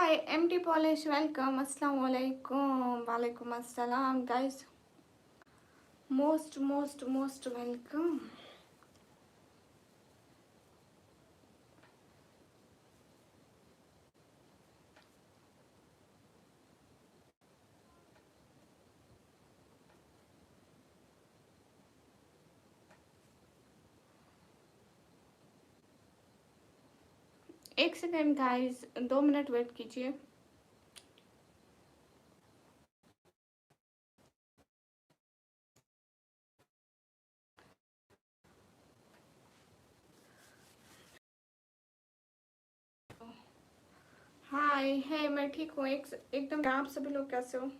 Hi, MT Polish, welcome. Assalamu alaikum. Walaikum assalam, guys. Most welcome. एक second guys, 2 minute wait कीजिए. हाय, है मैं ठीक हूँ. एकदम. आप सभी लोग कैसे हो?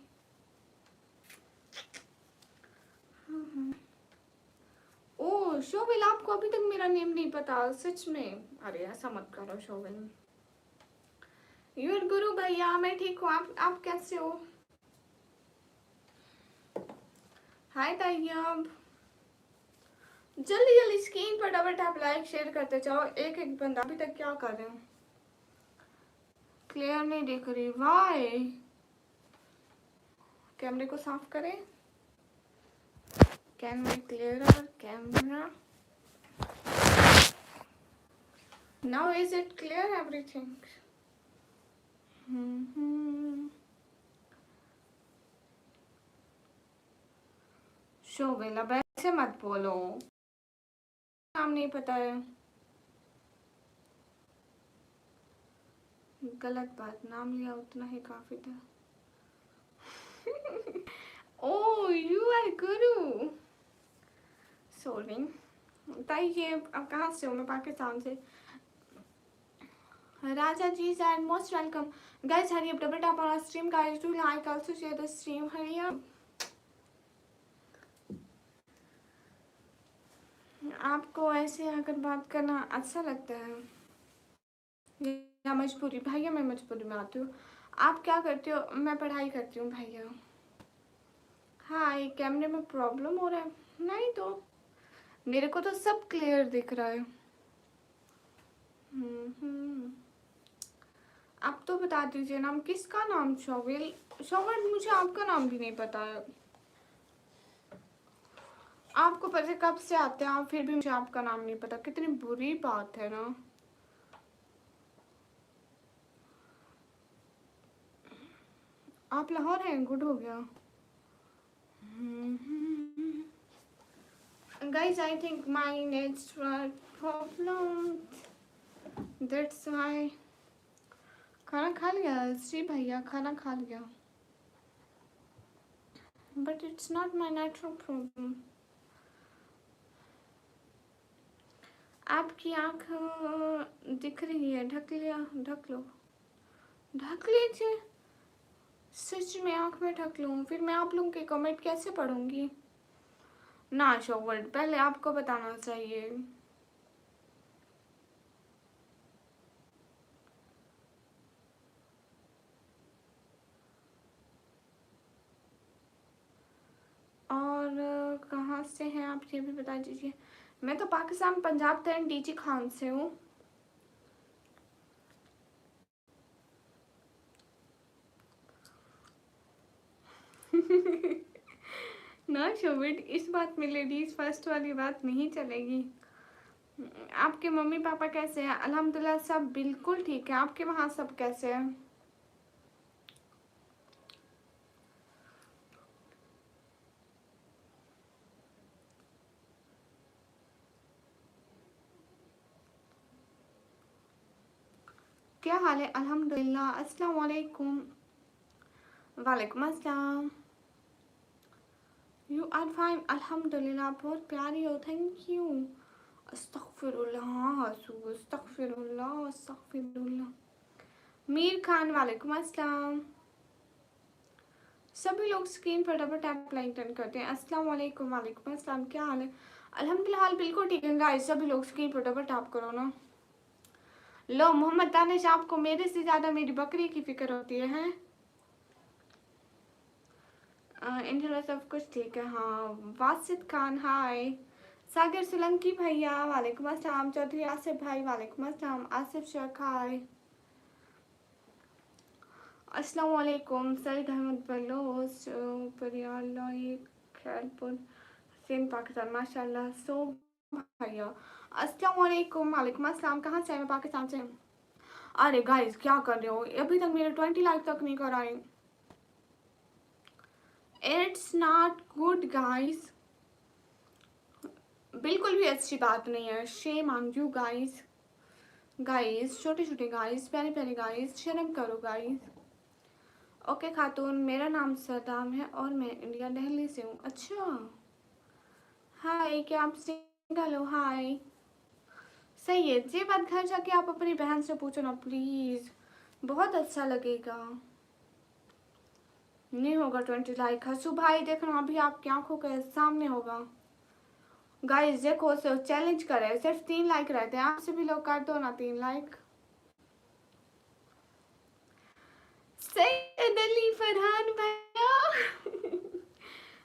ओह शोविल, आपको अभी तक मेरा नेम नहीं पता? सच में? अरे ऐसा मत करो शोविल. यूर गुरु भैया, मैं ठीक हूँ. आप कैसे हो? हाय तैयब. जल्दी जल्दी स्क्रीन पर डबल टैप लाइक शेयर करते जाओ. एक एक बंदा. अभी तक क्या कर रहे हो? क्लियर नहीं दिख रही. वाई? कैमरे को साफ करें. Can we clear our camera? Now is it clear everything? शोविल, अब ऐसे मत बोलो. नाम नहीं पता है. गलत बात. नाम लिया उतना ही काफी था. Oh you are guru. Sorry. बताइए अब कहाँ से हो? मैं पाकिस्तान से. Raja ji sir most welcome. Guys hurry up, double tap on stream. Guys do like, also share the stream. Hurry up. आपको ऐसे अगर बात करना अच्छा लगता है या मजबूरी? भैया मैं मजबूरी में आती हूँ. आप क्या करते हो? मैं पढ़ाई करती हूँ भैया. हाँ, ये कैमरे में प्रॉब्लम हो रहा है. नहीं तो मेरे को तो सब क्लियर दिख रहा है. हम्म. आप तो बता दीजिए नाम. किसका नाम? शोविल. शोविल, मुझे आपका नाम भी नहीं पता है. आपको पता कब से आते हैं आप, फिर भी मुझे आपका नाम नहीं पता. कितनी बुरी बात है ना. आप लाहौर हैं? गुड हो गया. Guys, I think my net's problem. That's why. खाना खा लिया श्री भैया, खाना खा लिया. But it's not my natural problem. आपकी आँख दिख रही है. ढक लिया? ढक लो. ढक लीजिए. सच में आँख में ढक लूँ? फिर मैं आप लोगों के कमेंट कैसे पढ़ूंगी? ना शोवर्ड, पहले आपको बताना चाहिए. और कहाँ से हैं आप ये भी बता दीजिए. मैं तो पाकिस्तान पंजाब तरन डीजी खान से हूँ. ना शोविट, इस बात में लेडीज फर्स्ट वाली बात नहीं चलेगी. आपके मम्मी पापा कैसे हैं? अल्हम्दुलिल्लाह सब बिल्कुल ठीक है. आपके वहाँ सब कैसे हैं? क्या हाल है? अल्हम्दुलिल्लाह. अस्सलाम वालेकुम. वालेकुम अस्सलाम. You are fine. अल्हम्दुलिल्लाह. बहुत प्यारी हो. Thank you. अस्तगफिरुल्लाह. अस्तगफिरुल्लाह. अस्तगफिरुल्लाह. मीर खान वालेकुम अस्सलाम. सभी लोग स्क्रीन पर डबल टैप लाइक डन करते हैं. अस्सलाम वालेकुम. वालेकुम अस्सलाम. क्या हाल है? अल्हम्दुलिल्लाह हाल बिल्कुल ठीक है. गाइस सभी लोग स्क्रीन पर डबल टैप करो ना. लो मोहम्मद दानिश, आपको मेरे से ज़्यादा मेरी बकरी की फिक्र होती है हैं? इंशाल्लाह सब कुछ ठीक है. हाँ वासिद खान हाय. सागर सोलंकी भैया वालेकुम अस्सलाम. चौधरी आसिफ भाई वालेकुम अस्सलाम. आसिफ शेख हाय. अस्सलाम वालेकुम सईद अहमद बलोच परियालाई खैरपुर सिंध पाकिस्तान माशाल्लाह। सो भैया अस्सलाम वालेकुम। वालेकुम अस्सलाम। कहाँ से हैं? मैं पाकिस्तान से हूँ। अरे गाइस क्या कर रहे हो? अभी तक मेरे 20 लाइक तक नहीं कराए। इट्स नॉट गुड गाइस, बिल्कुल भी अच्छी बात नहीं है। Shame on you guys. Guys छोटे छोटे गाइस, प्यारे प्यारे गाइस, शर्म करो गाइस। ओके खातून, मेरा नाम सदाम है और मैं इंडिया दिल्ली से हूँ। अच्छा हाय, क्या आप सिंगल हो? हाय सही है। ये बात घर जाके आप अपनी बहन से पूछो ना प्लीज, बहुत अच्छा लगेगा। नहीं होगा 20 लाइक। हसू भाई देखना अभी आपकी आंखों के सामने होगा। गाइस देखो चैलेंज करे, सिर्फ 3 लाइक रहते हैं। आपसे भी लोग कर दो ना 3 लाइक। सैयद अली फरहान भैया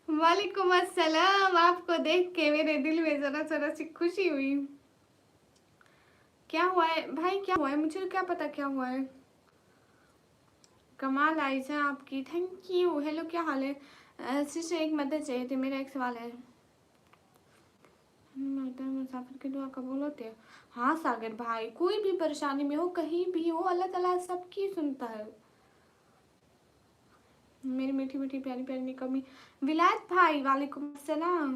वालेकुम अस्सलाम। आपको देख के मेरे दिल में जरा जरा सी खुशी हुई। क्या हुआ है भाई? क्या हुआ है? मुझे क्या पता क्या हुआ है। कमाल आयशा आपकी, थैंक यू। हेलो क्या हाल है? सिस्टर एक मदद चाहिए थी। मेरा एक सवाल है। मुसाफिर की दुआ कबूल होती है? हाँ सागर भाई, कोई भी परेशानी में हो, कहीं भी हो, अल्लाह ताला सबकी सुनता है। मेरी मीठी मीठी प्यारी प्यारी निकम्मी विलायत भाई वालेकुम अस्सलाम।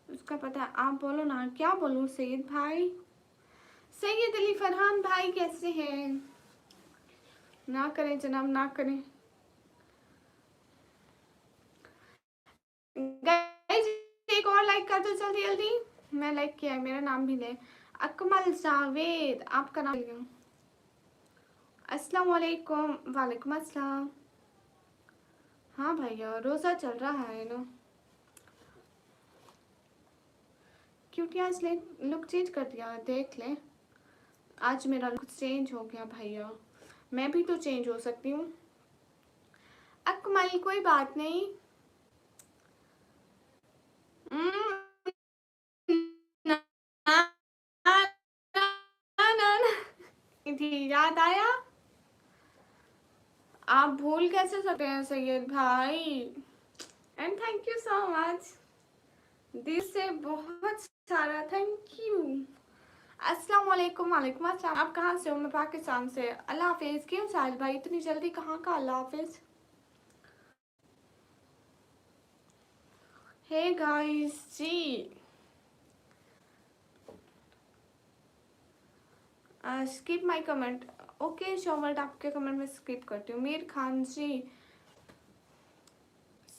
उसका पता है, आप बोलो ना। क्या बोलूं सैयद भाई? सैयद अली फरहान भाई कैसे हैं? ना करें जनाब, ना करें। गाइस एक और लाइक कर दो जल्दी जल्दी। मैं लाइक किया है, मेरा नाम भी ले। अकमल जावेद, आपका नाम लिया। अस्सलाम वालेकुम। वालेकुम अस्सलाम। हाँ भैया रोज़ा चल रहा है ना। क्योंकि आज लुक चेंज कर दिया, देख ले। आज मेरा लुक चेंज हो गया भैया। मैं भी तो चेंज हो सकती हूँ। अकमल कोई बात नहीं। ना, ना, ना, ना, ना। थी याद आया। आप भूल कैसे सकते हैं सैयद भाई? And thank you so much दिल से, बहुत सारा थैंक यू। अस्सलाम वालेकुम। वालेकुम अस्सलाम। आप कहाँ से हो? मैं पाकिस्तान से। अल्लाह हाफिज़। क्यों साहिल भाई इतनी जल्दी कहाँ का अल्लाह हाफिज़? हे गाइस जी, स्किप माय कमेंट। ओके शोवर्ट, आपके कमेंट में स्किप करती हूँ। मीर खान जी,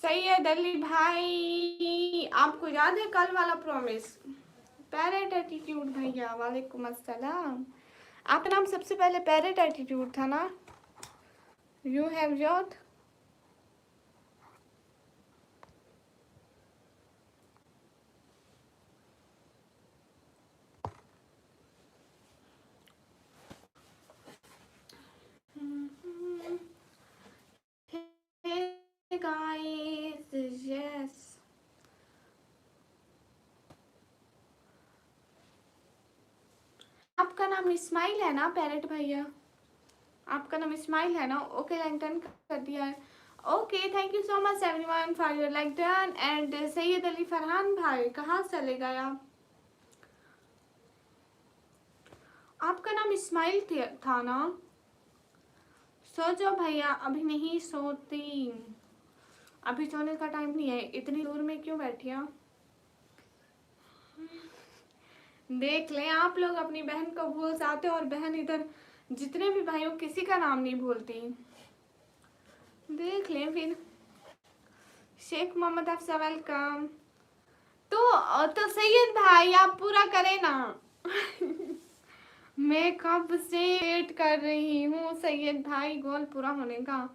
सैयद अली भाई, आपको याद है कल वाला प्रॉमिस? पैरेट एटीट्यूड भैया वालेकुम अस्सलाम। आपका नाम सबसे पहले पैरेट एटीट्यूड था ना? You have your. Hey guys, yes. आपका नाम इस्माइल है ना पैरेट भैया? आपका नाम इस्माइल है ना? ओके लैंटन कर दिया है। Okay thank you so much everyone for your like done. And Syed Ali Farhan भाई कहाँ चले गए आप? आपका नाम इस्माइल था ना? सो जाओ भैया, अभी नहीं सोती। अभी सोने का टाइम नहीं है। इतनी दूर में क्यों बैठी आप? देख लें, आप लोग अपनी बहन को भूल जाते हो और बहन इधर जितने भी भाइयों किसी का नाम नहीं भूलती। देख लें फिर। शेख मोहम्मद अफसा वेलकम। तो सैयद भाई आप पूरा करें ना मैं कब से वेट कर रही हूँ सैयद भाई गोल पूरा होने का।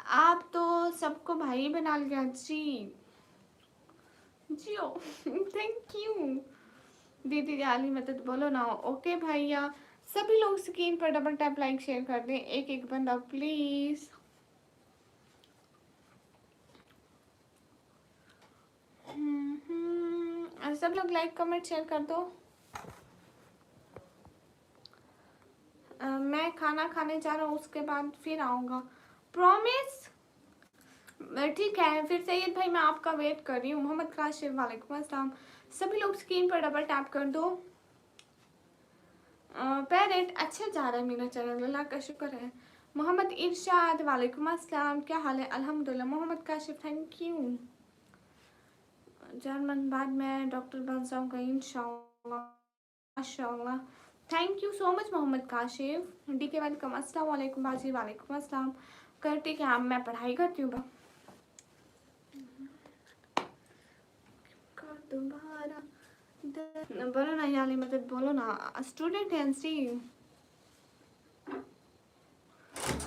आप तो सबको भाई बना लिया जी। जियो थैंक यू। दीदी जाली मदद बोलो ना। ओके भैया, सभी लोग स्क्रीन पर डबल टैप लाइक शेयर कर दें, एक एक बंदा प्लीज। सब लोग लाइक कमेंट शेयर कर दो। मैं खाना खाने करने जा रहा हूँ, उसके बाद फिर आऊँगा, प्रॉमिस। ठीक है, फिर सैयद भाई मैं आपका वेट कर रही हूँ। मोहम्मद काशिफ वालेकुम अस्सलाम। सभी लोग स्क्रीन पर डबल टैप कर दो। पैरेट अच्छा जा रहा है मेरा चैनल, अल्लाह का शुक्र है। मोहम्मद इरशाद वालेकुम अस्सलाम, क्या हाल है? अल्हम्दुलिल्लाह। Mohammad Kashif thank you. German बाद में डॉक्टर बन जाऊँगा इंशाल्लाह माशाल्लाह। Thank you so much Mohammad Kashif. D K welcome. अस्सलाम वालेकुम बाजी। वालेकुम अस्सलाम। करती क्या, मैं पढ़ाई करती हूँ। दोबारा बोलो ना याली मदद, बोलो ना। स्टूडेंट है सी,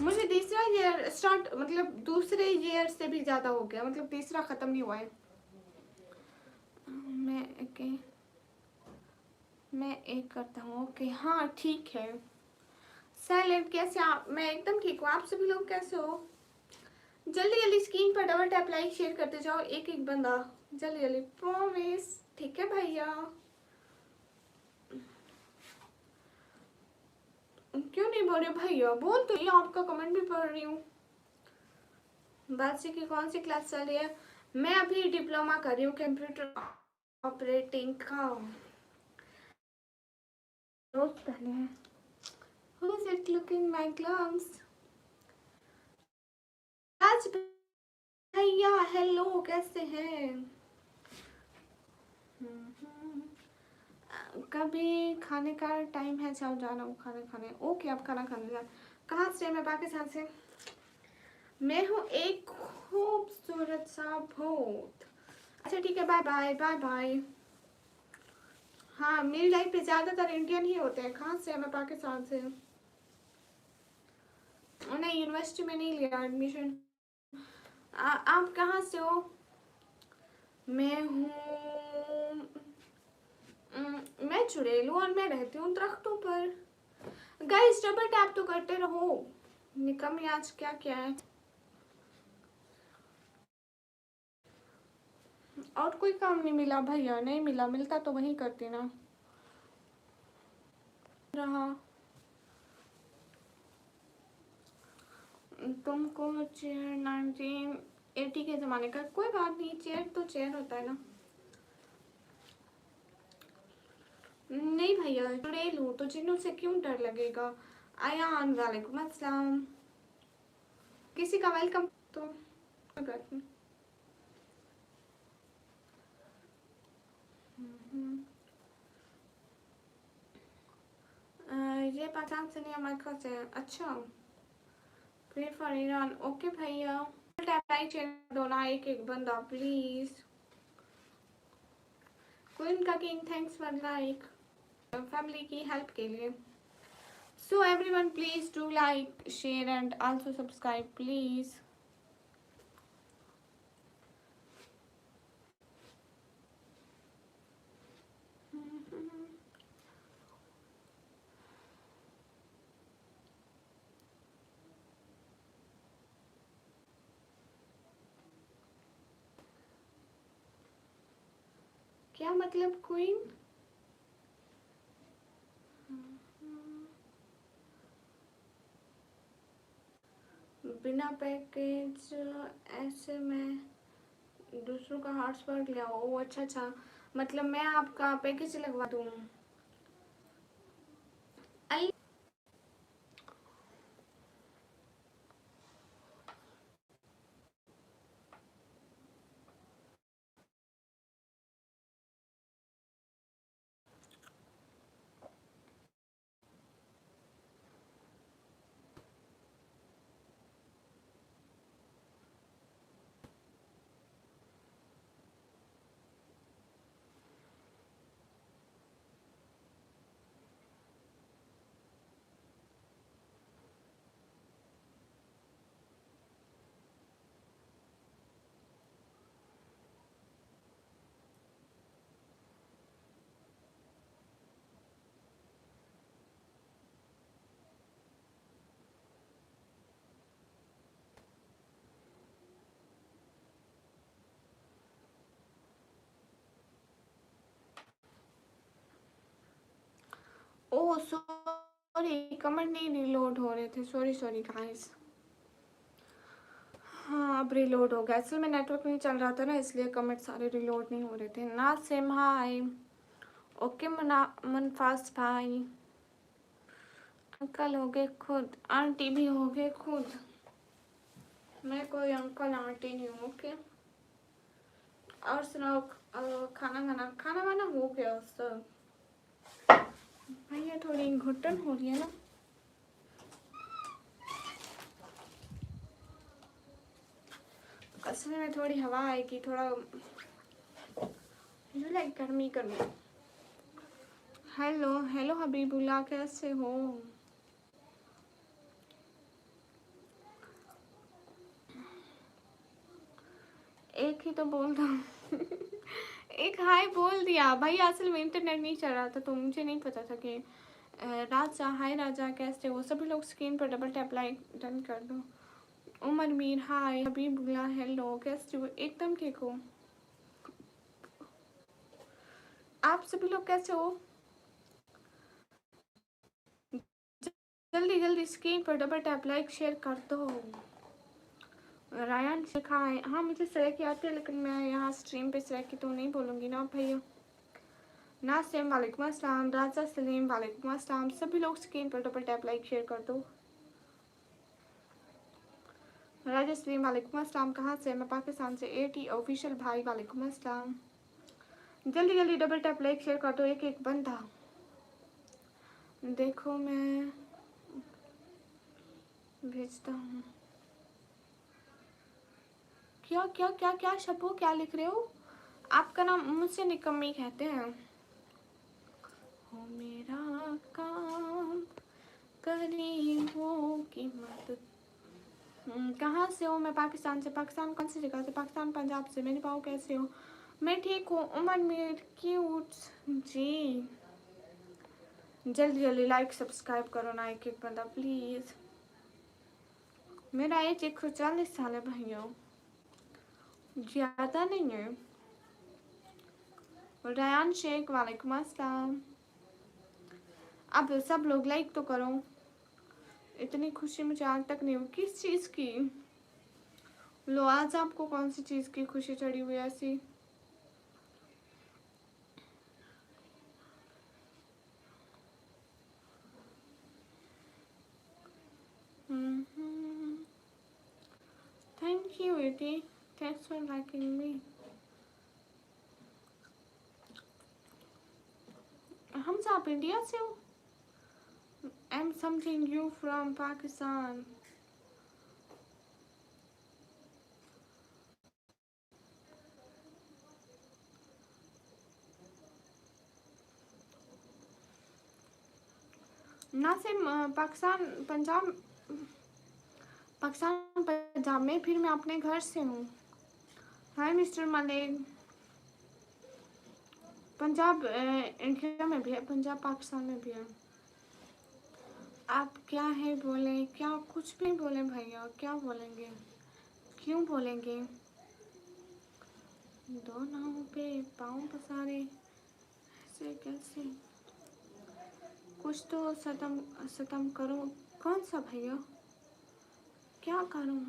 मुझे तीसरा ईयर स्टार्ट, मतलब दूसरे ईयर से भी ज़्यादा हो गया, मतलब तीसरा ख़त्म नहीं हुआ है। मैं एक करता हूँ। ओके हाँ ठीक है। साइलेंट कैसे आप? मैं एकदम ठीक हूँ। आप सभी लोग कैसे हो? जल्दी जल्दी स्क्रीन पर डबल टैप लाइक शेयर करते जाओ, एक एक बंदा जल्दी जल्दी, प्रॉमिस। ठीक है भैया। क्यों नहीं बोल रहे भैया? बोल तो, ये आपका कमेंट भी पढ़ रही हूँ। बादशाह की कौन सी क्लास चल रही है? मैं अभी डिप्लोमा कर रही हूँ कंप्यूटर ऑपरेटिंग का। रोज पहले है। Who is it looking my gloves? आज भैया हेलो, कैसे हैं? कभी खाने का टाइम है, जाओ जाना हूँ खाने खाने। ओके आप खाना खाने जा। कहाँ से? मैं पाकिस्तान से। मैं हूँ एक खूबसूरत सा भूत। अच्छा ठीक है, बाय बाय बाय बाय। हाँ मेरी लाइफ पे ज़्यादातर इंडियन ही होते हैं। कहाँ से? मैं पाकिस्तान से। नहीं यूनिवर्सिटी में नहीं लिया एडमिशन। आप कहाँ से हो? मैं हूँ मैं चुड़ैल हूँ और मैं रहती हूँ दरख्तों पर। गाइस डबल टैप तो करते रहो। निकम्मी आज क्या क्या है? और कोई काम नहीं मिला भैया? नहीं मिला, मिलता तो वही करती ना रहा। तुमको चेयर 1980 के ज़माने का, कोई बात नहीं, चेयर तो चेयर होता है ना। नहीं भैया चुड़ैल हूँ तो जिन्नों से क्यों डर लगेगा। आयान वालेकुम अस्सलाम। किसी का वेलकम तो कोई बात नहीं। ये पाकिस्तान से नहीं, अमेरिका से। अच्छा प्रे फॉर ईरान। ओके भैया टैप लाइक शेयर दो ना, एक एक बंदा प्लीज। क्वीन का king thanks for like, family की हेल्प के लिए। So everyone please do like share and also subscribe please. क्या मतलब क्वीन? बिना पैकेज ऐसे में दूसरों का हॉटस्पॉट लिया। ओ अच्छा अच्छा, मतलब मैं आपका पैकेज लगवा दूँ। ओह सॉरी सॉरी कमेंट नहीं रिलोड हो रहे थे, सॉरी गाइस। हाँ अब रिलोड हो गया, असल में नेटवर्क नहीं चल रहा था ना, इसलिए कमेंट सारे रिलोड नहीं हो रहे थे। नासिम हाय, ओके मुनफास भाई, अंकल हो गए खुद, आंटी भी हो गए खुद, मैं कोई अंकल आंटी नहीं हूँ। ओके और सुनाओ, खाना वाना हो गया सब? भैया थोड़ी घुटन हो रही है ना, असल में थोड़ी हवा आएगी, थोड़ा लाइक गर्मी। हेलो हबीबुल्ला, कैसे हो? एक ही तो बोल रहा हूँ एक हाय बोल दिया भाई, असल में इंटरनेट नहीं चल रहा था तो मुझे नहीं पता था कि राजा, हाय राजा कैसे हो? सभी लोग स्क्रीन पर डबल टैप लाइक डन कर दो। उमर मीर हाय, हबीबुल्ला हेलो, कैसे हो? एकदम ठीक हो, आप सभी लोग कैसे हो? जल्दी जल्दी स्क्रीन पर डबल टैप लाइक शेयर कर दो। रायन सिखाए, हाँ मुझे सर की आती है, लेकिन मैं यहाँ स्ट्रीम पे सर की तो नहीं बोलूँगी ना भैया। नासिम वालेकुम अस्सलाम, राजा सलीम वालेकुम अस्सलाम, सभी लोग स्क्रीन पर डबल टैप लाइक शेयर कर दो। राजा सलीम वालेकुम अस्सलाम, कहाँ से? मैं पाकिस्तान से। एटी ऑफिशियल भाई वालेकुम अस्सलाम, जल्दी जल्दी डबल टैप लाइक शेयर कर दो, एक एक बंदा। देखो मैं भेजता हूँ। क्या क्या क्या क्या शबो, क्या लिख रहे हो? आपका नाम मुझसे निकम्मी कहते हैं। हो मेरा काम गरीबों की मदद। कहाँ से हो? मैं पाकिस्तान से। पाकिस्तान कौन सी जगह से? पाकिस्तान पंजाब से। मेरी पाओ कैसे हो? मैं ठीक हूँ। उमर मीर क्यूट जी, जल्दी जल्दी लाइक सब्सक्राइब करो ना एक एक बंदा प्लीज़। मेरा एज 140 साल है भाइयों, ज़्यादा नहीं है। रयान शेख वालेकुम अस्सलाम, अब सब लोग लाइक तो करो। इतनी खुशी मुझे आज तक नहीं हुई। किस चीज़ की? लो आज आपको कौन सी चीज़ की खुशी चढ़ी हुई है ऐसी? थैंक यू इटी, थैंक्स फॉर लाइकिंग मी। हम आप इंडिया से हो? I am something you from Pakistan. ना से पाकिस्तान पंजाब, पाकिस्तान पंजाब में, फिर मैं अपने घर से हूँ। हाय मिस्टर मलिक, पंजाब इंडिया में भी है, पंजाब पाकिस्तान में भी है। आप क्या है बोले? क्या कुछ भी बोले भैया, क्या बोलेंगे? क्यों बोलेंगे? दो नाव पे पाँव पसारे ऐसे कैसे? कुछ तो सतम करो। कौन सा भैया? क्या करूँ?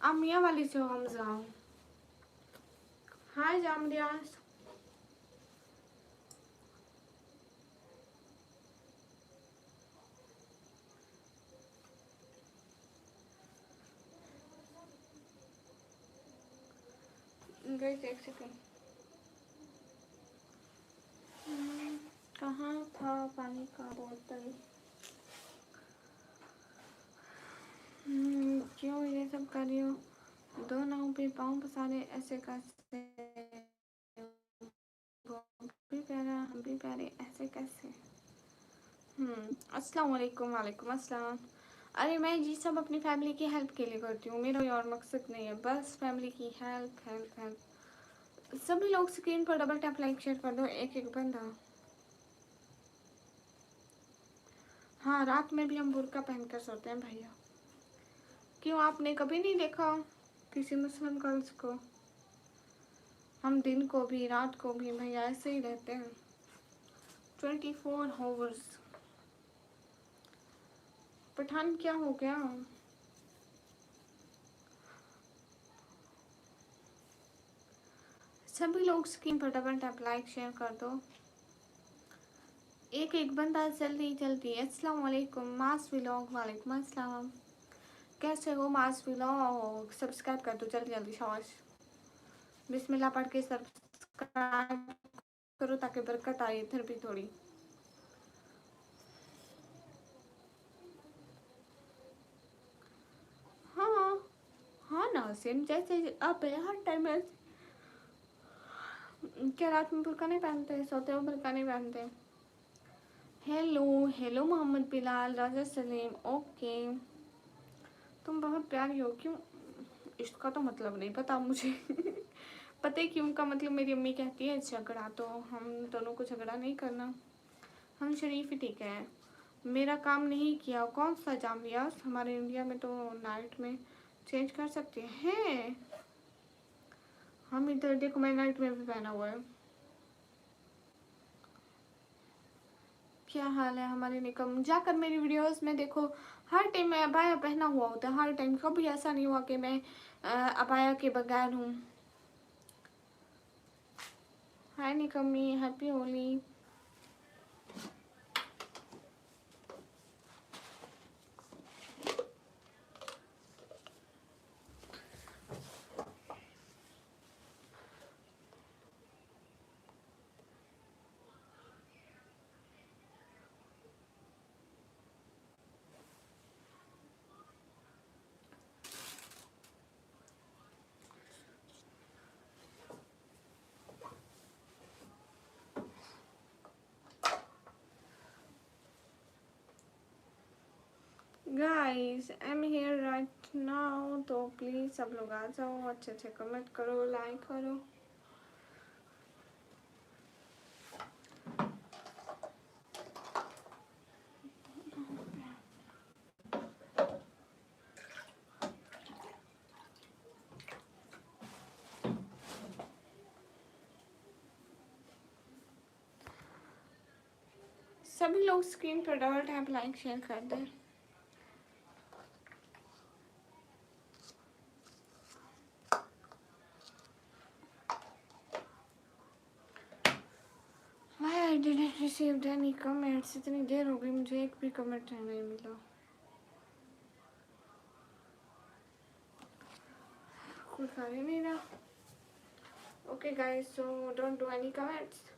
आप मियाँ वाली से हो हमजा। हाय जामरियास, गाइस एक सेकंड। कहाँ था पानी का बोतल? क्यों ये सब कर रही हो? दो नाव पे पाँव पसारे ऐसे कैसे? वो भी प्यारा हम भी प्यारे ऐसे कैसे? अस्सलाम वालेकुम। वालेकुम अस्सलाम। अरे मैं जी सब अपनी फैमिली की हेल्प के लिए करती हूँ, मेरा कोई और मकसद नहीं है, बस फैमिली की हेल्प हेल्प हेल्प। सभी लोग स्क्रीन पर डबल टैप लाइक शेयर कर दो, एक एक बंदा। हाँ, रात में भी हम बुर्का पहन कर सोते हैं भैया। क्यों, आपने कभी नहीं देखा किसी मुस्लिम गर्ल्स को? हम दिन को भी रात को भी भैया ऐसे ही रहते हैं, 24 आवर्स। पठान क्या हो गया? सभी लोग स्क्रीन फटाफट आप लाइक शेयर कर दो। एक एक बंदा जल्दी जल्दी। अस्सलाम वालेकुम मास व्लॉग। वालेकुम अस्सलाम। कैसे हो मास व्लॉग? सब्सक्राइब कर दो जल्दी जल्दी, शाबाश। बिस्मिल्लाह पढ़ के सब्सक्राइब करो ताकि बरकत आए इधर भी थोड़ी। हाँ हाँ ना, सेम जैसे आप है हर टाइम है। क्या रात में बुर्का नहीं पहनते? सोते हो बुर्का नहीं पहनते? हेलो हेलो मोहम्मद बिलाल, राजा सलीम। ओके, तुम बहुत प्यारी हो। क्यों? इसका तो मतलब नहीं पता मुझे। पता है क्यों का मतलब? मेरी अम्मी कहती है झगड़ा तो हम दोनों को झगड़ा नहीं करना, हम शरीफ ही ठीक है। मेरा काम नहीं किया, कौन सा जाम लिया? हमारे इंडिया में तो नाइट में चेंज कर सकते हैं। हम इधर देखो, मैं नाइट में भी पहना हुआ है। क्या हाल है हमारे निकम? जाकर मेरी वीडियोस में देखो, हर टाइम मैं अबाया पहना हुआ होता है, हर टाइम। कभी ऐसा नहीं हुआ कि मैं अबाया के बगैर हूँ। हाय निकम्मी, happy Holi. Guys I am here right now, तो प्लीज सब लोग आ जाओ, अच्छे अच्छे कमेंट करो, लाइक करो। सभी लोग स्क्रीन पर डबल टैप लाइक शेयर कर दें। Why I didn't receive any comments? इतनी देर हो गई, मुझे एक भी कमेंट नहीं मिला। कोई कर ही नहीं रहा। Okay guys, so don't do any comments.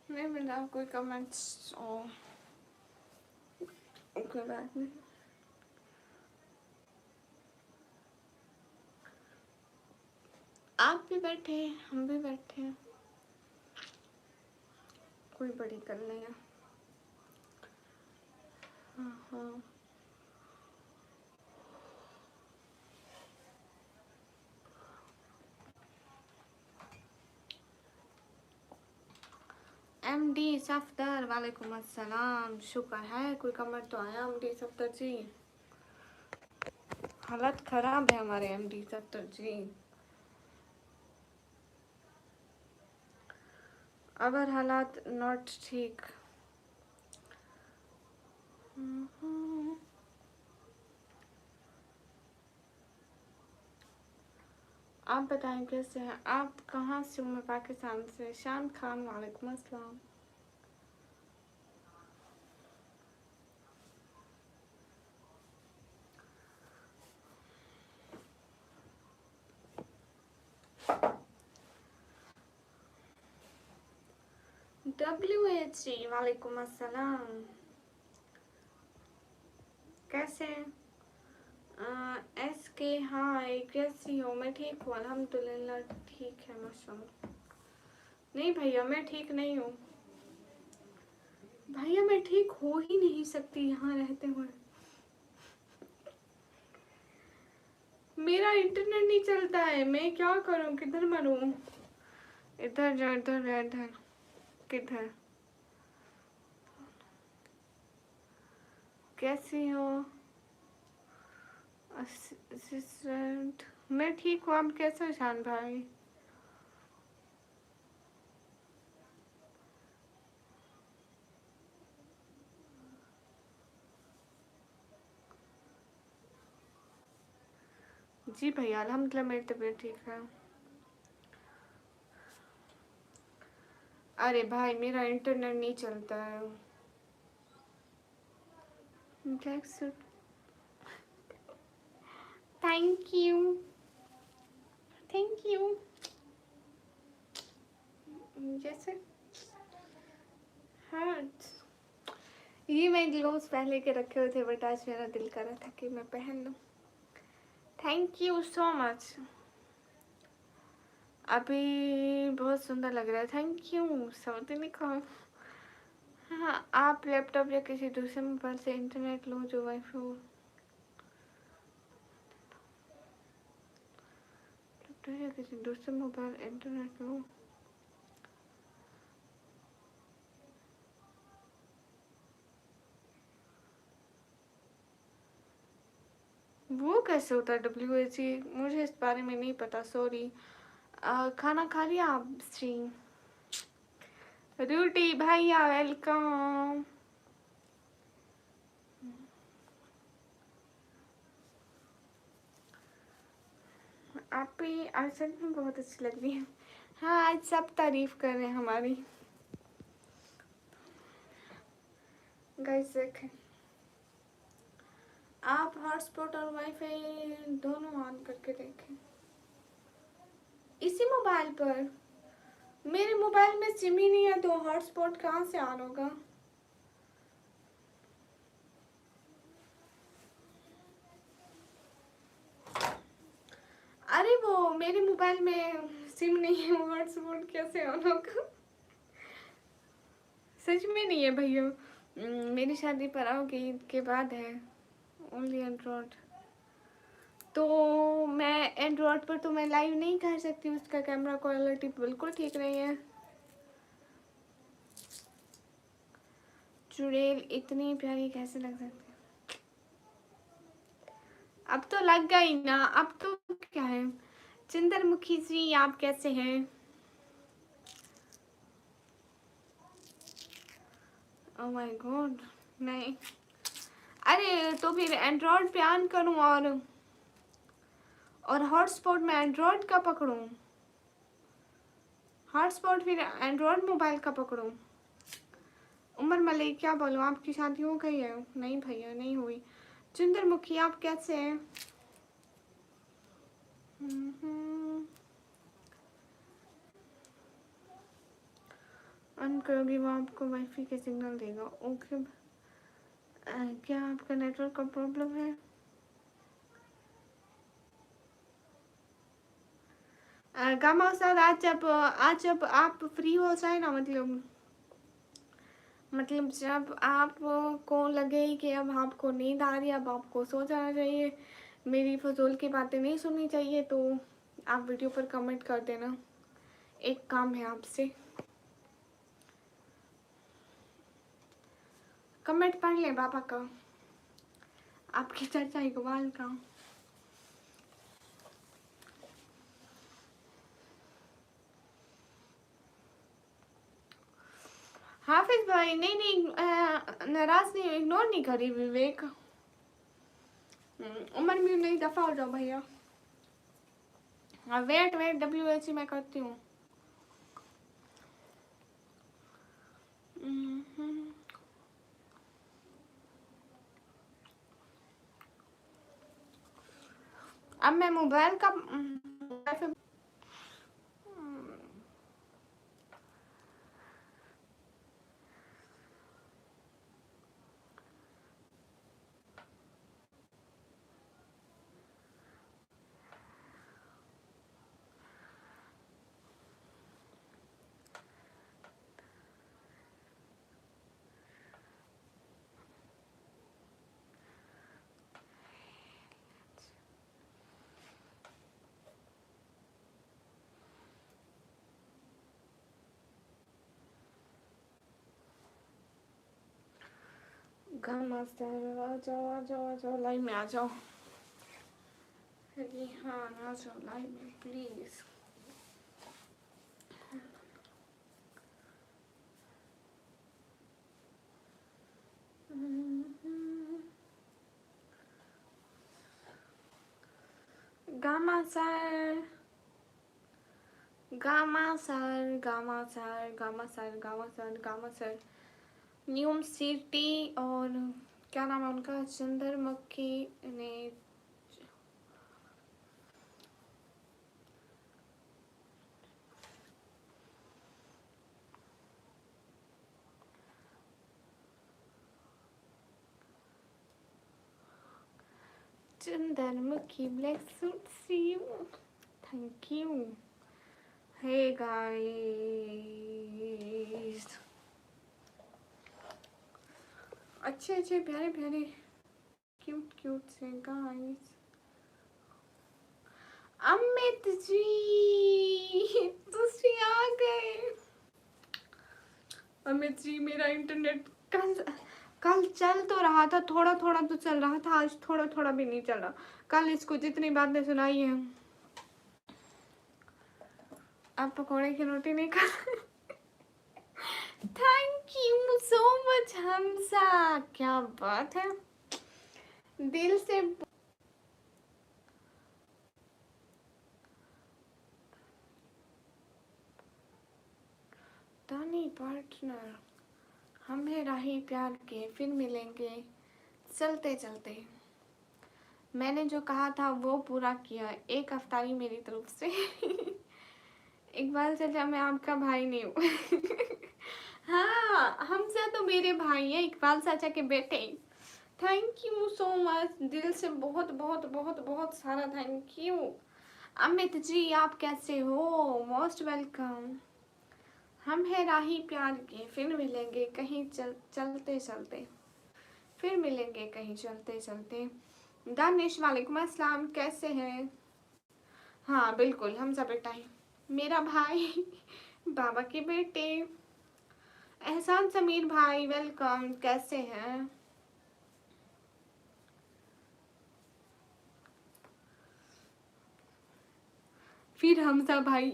नहीं मिला कोई कमेंट्स, और कोई बात नहीं। आप भी बैठे, हम भी बैठे, कोई बड़ी कर नहीं है। हाँ हाँ, MD सफदर, वालेकुम अस्सलाम। शुक्र है कोई कमेंट तो आया। MD सफदर जी, हालत खराब है हमारे MD सफदर जी। अगर हालात नॉट ठीक। आप बताएं कैसे हैं आप? कहाँ से हो? मैं पाकिस्तान से। शान खान, वालेकुम अस्सलाम। WHG, वालेकुम अस्सलाम। कैसे हैं? SK, हाय, कैसी हो? मैं ठीक हूँ अल्हम्दुलिल्लाह, ठीक है माशाल्लाह। नहीं भैया, मैं ठीक नहीं हूँ भैया, मैं ठीक हो ही नहीं सकती यहाँ रहते हुए। मेरा इंटरनेट नहीं चलता है, मैं क्या करूँ? किधर मरूँ? इधर जा, इधर इधर। किधर? कैसी हो असिस्टेंट? मैं ठीक हूँ, आप कैसे हो शान भाई? जी भैया अल्हम्दुलिल्लाह मेरी तबीयत ठीक है। अरे भाई मेरा इंटरनेट नहीं चलता है। Black suit, thank you, thank you. जैसे हार्ट, ये मैं ग्लोव्स पहले के रखे हुए थे बट आज मेरा दिल कर रहा था कि मैं पहन लूं। Thank you so much. अभी बहुत सुंदर लग रहा है, थैंक यू। समझ नहीं कहा। हाँ, आप लैपटॉप या किसी दूसरे मोबाइल से इंटरनेट लो जो वाईफाई हो। लैपटॉप या किसी दूसरे मोबाइल इंटरनेट लो। वो कैसे होता है WAC? मुझे इस बारे में नहीं पता, सॉरी। खाना खा लिया आप? श्री रूटी भैया वेलकम। आप भी आज सच में बहुत अच्छी लग रही है। हाँ, आज सब तारीफ कर रहे हैं हमारी। गाइस देखें, आप हॉटस्पॉट और वाईफाई दोनों ऑन करके देखें इसी मोबाइल पर। मेरे मोबाइल में सिम ही नहीं है तो हॉटस्पॉट कहाँ से ऑन होगा? अरे वो मेरे मोबाइल में सिम नहीं है, हॉटस्पॉट कैसे ऑन होगा? सच में नहीं है भैया। मेरी शादी पर आओगे ईद के बाद है। Only Android. तो मैं एंड्रॉयड पर तो मैं लाइव नहीं कर सकती, उसका कैमरा क्वालिटी बिल्कुल ठीक नहीं है। चुड़ैल इतनी प्यारी कैसे लग सकती है? अब तो लग गई ना, अब तो क्या है। चंद्रमुखी जी आप कैसे हैं? ओह माय गॉड, नहीं। अरे तो फिर एंड्रॉयड पे ऑन करूं और हॉटस्पॉट में एंड्रॉयड का पकड़ूं? हॉटस्पॉट फिर एंड्रॉयड मोबाइल का पकड़ूं? उमर मलिक क्या बोलूं, आपकी शादी हो गई है? नहीं भैया नहीं हुई। चंद्रमुखी आप कैसे हैं? ऑन करोगी वो आपको वाईफाई के सिग्नल देगा। ओके। क्या आपका नेटवर्क का प्रॉब्लम है? गामा उस्ताद, आज जब आप फ्री हो जाए ना, मतलब जब आपको लगे कि अब आपको नींद आ रही है, अब आपको सो जाना चाहिए, मेरी फजूल की बातें नहीं सुननी चाहिए, तो आप वीडियो पर कमेंट कर देना। एक काम है आपसे, कमेंट पढ़ लें पापा का, आपके चाचा इकबाल का। हाफिज भाई नहीं नहीं, नाराज नहीं, इग्नोर नहीं करी विवेक। उमर में नहीं, दफा हो जाओ भैया। वेट वेट WH मैं करती हूँ। अब मैं मोबाइल का घर मास्टर आ जाओ आ जाओ आ जाओ, लाइव में आ जाओ। रिहान आ जाओ लाइव में please. Gama sir Gama sir Gama sir Gama sir Gama sir Gama sir न्यूम सिटी और क्या नाम है उनका, चंद्रमुखी ने Chandramukhi black suit see you, thank you. Hey guys, अच्छे अच्छे प्यारे प्यारे क्यूट क्यूट से गाइस। अमित जी तुसी आ गए। अमित जी मेरा इंटरनेट कल कल चल तो रहा था, थोड़ा थोड़ा तो चल रहा था, आज थोड़ा थोड़ा भी नहीं चल रहा। कल इसको जितनी बातें सुनाई है। आप पकौड़े की रोटी नहीं खा। थैंक यू सो मच हमसा, क्या बात है, दिल से। तानी पार्टनर, हमें राही प्यार के फिर मिलेंगे चलते चलते। मैंने जो कहा था वो पूरा किया, एक अफ्तारी मेरी तरफ से। इकबाल चाचा मैं आपका भाई नहीं हूँ। हाँ हमसा तो मेरे भाई हैं, इकबाल चाचा के बेटे। थैंक यू सो मच, दिल से बहुत बहुत बहुत बहुत सारा थैंक यू। अमित जी आप कैसे हो, मोस्ट वेलकम। हम है राही प्यार के फिर मिलेंगे कहीं चलते चलते, फिर मिलेंगे कहीं चलते चलते। दानिश वालेकुम अस्सलाम, कैसे हैं? हाँ बिल्कुल हम सब बेटा है, मेरा भाई। बाबा के बेटे। एहसान समीर भाई वेलकम, कैसे हैं? फिर हमसा भाई।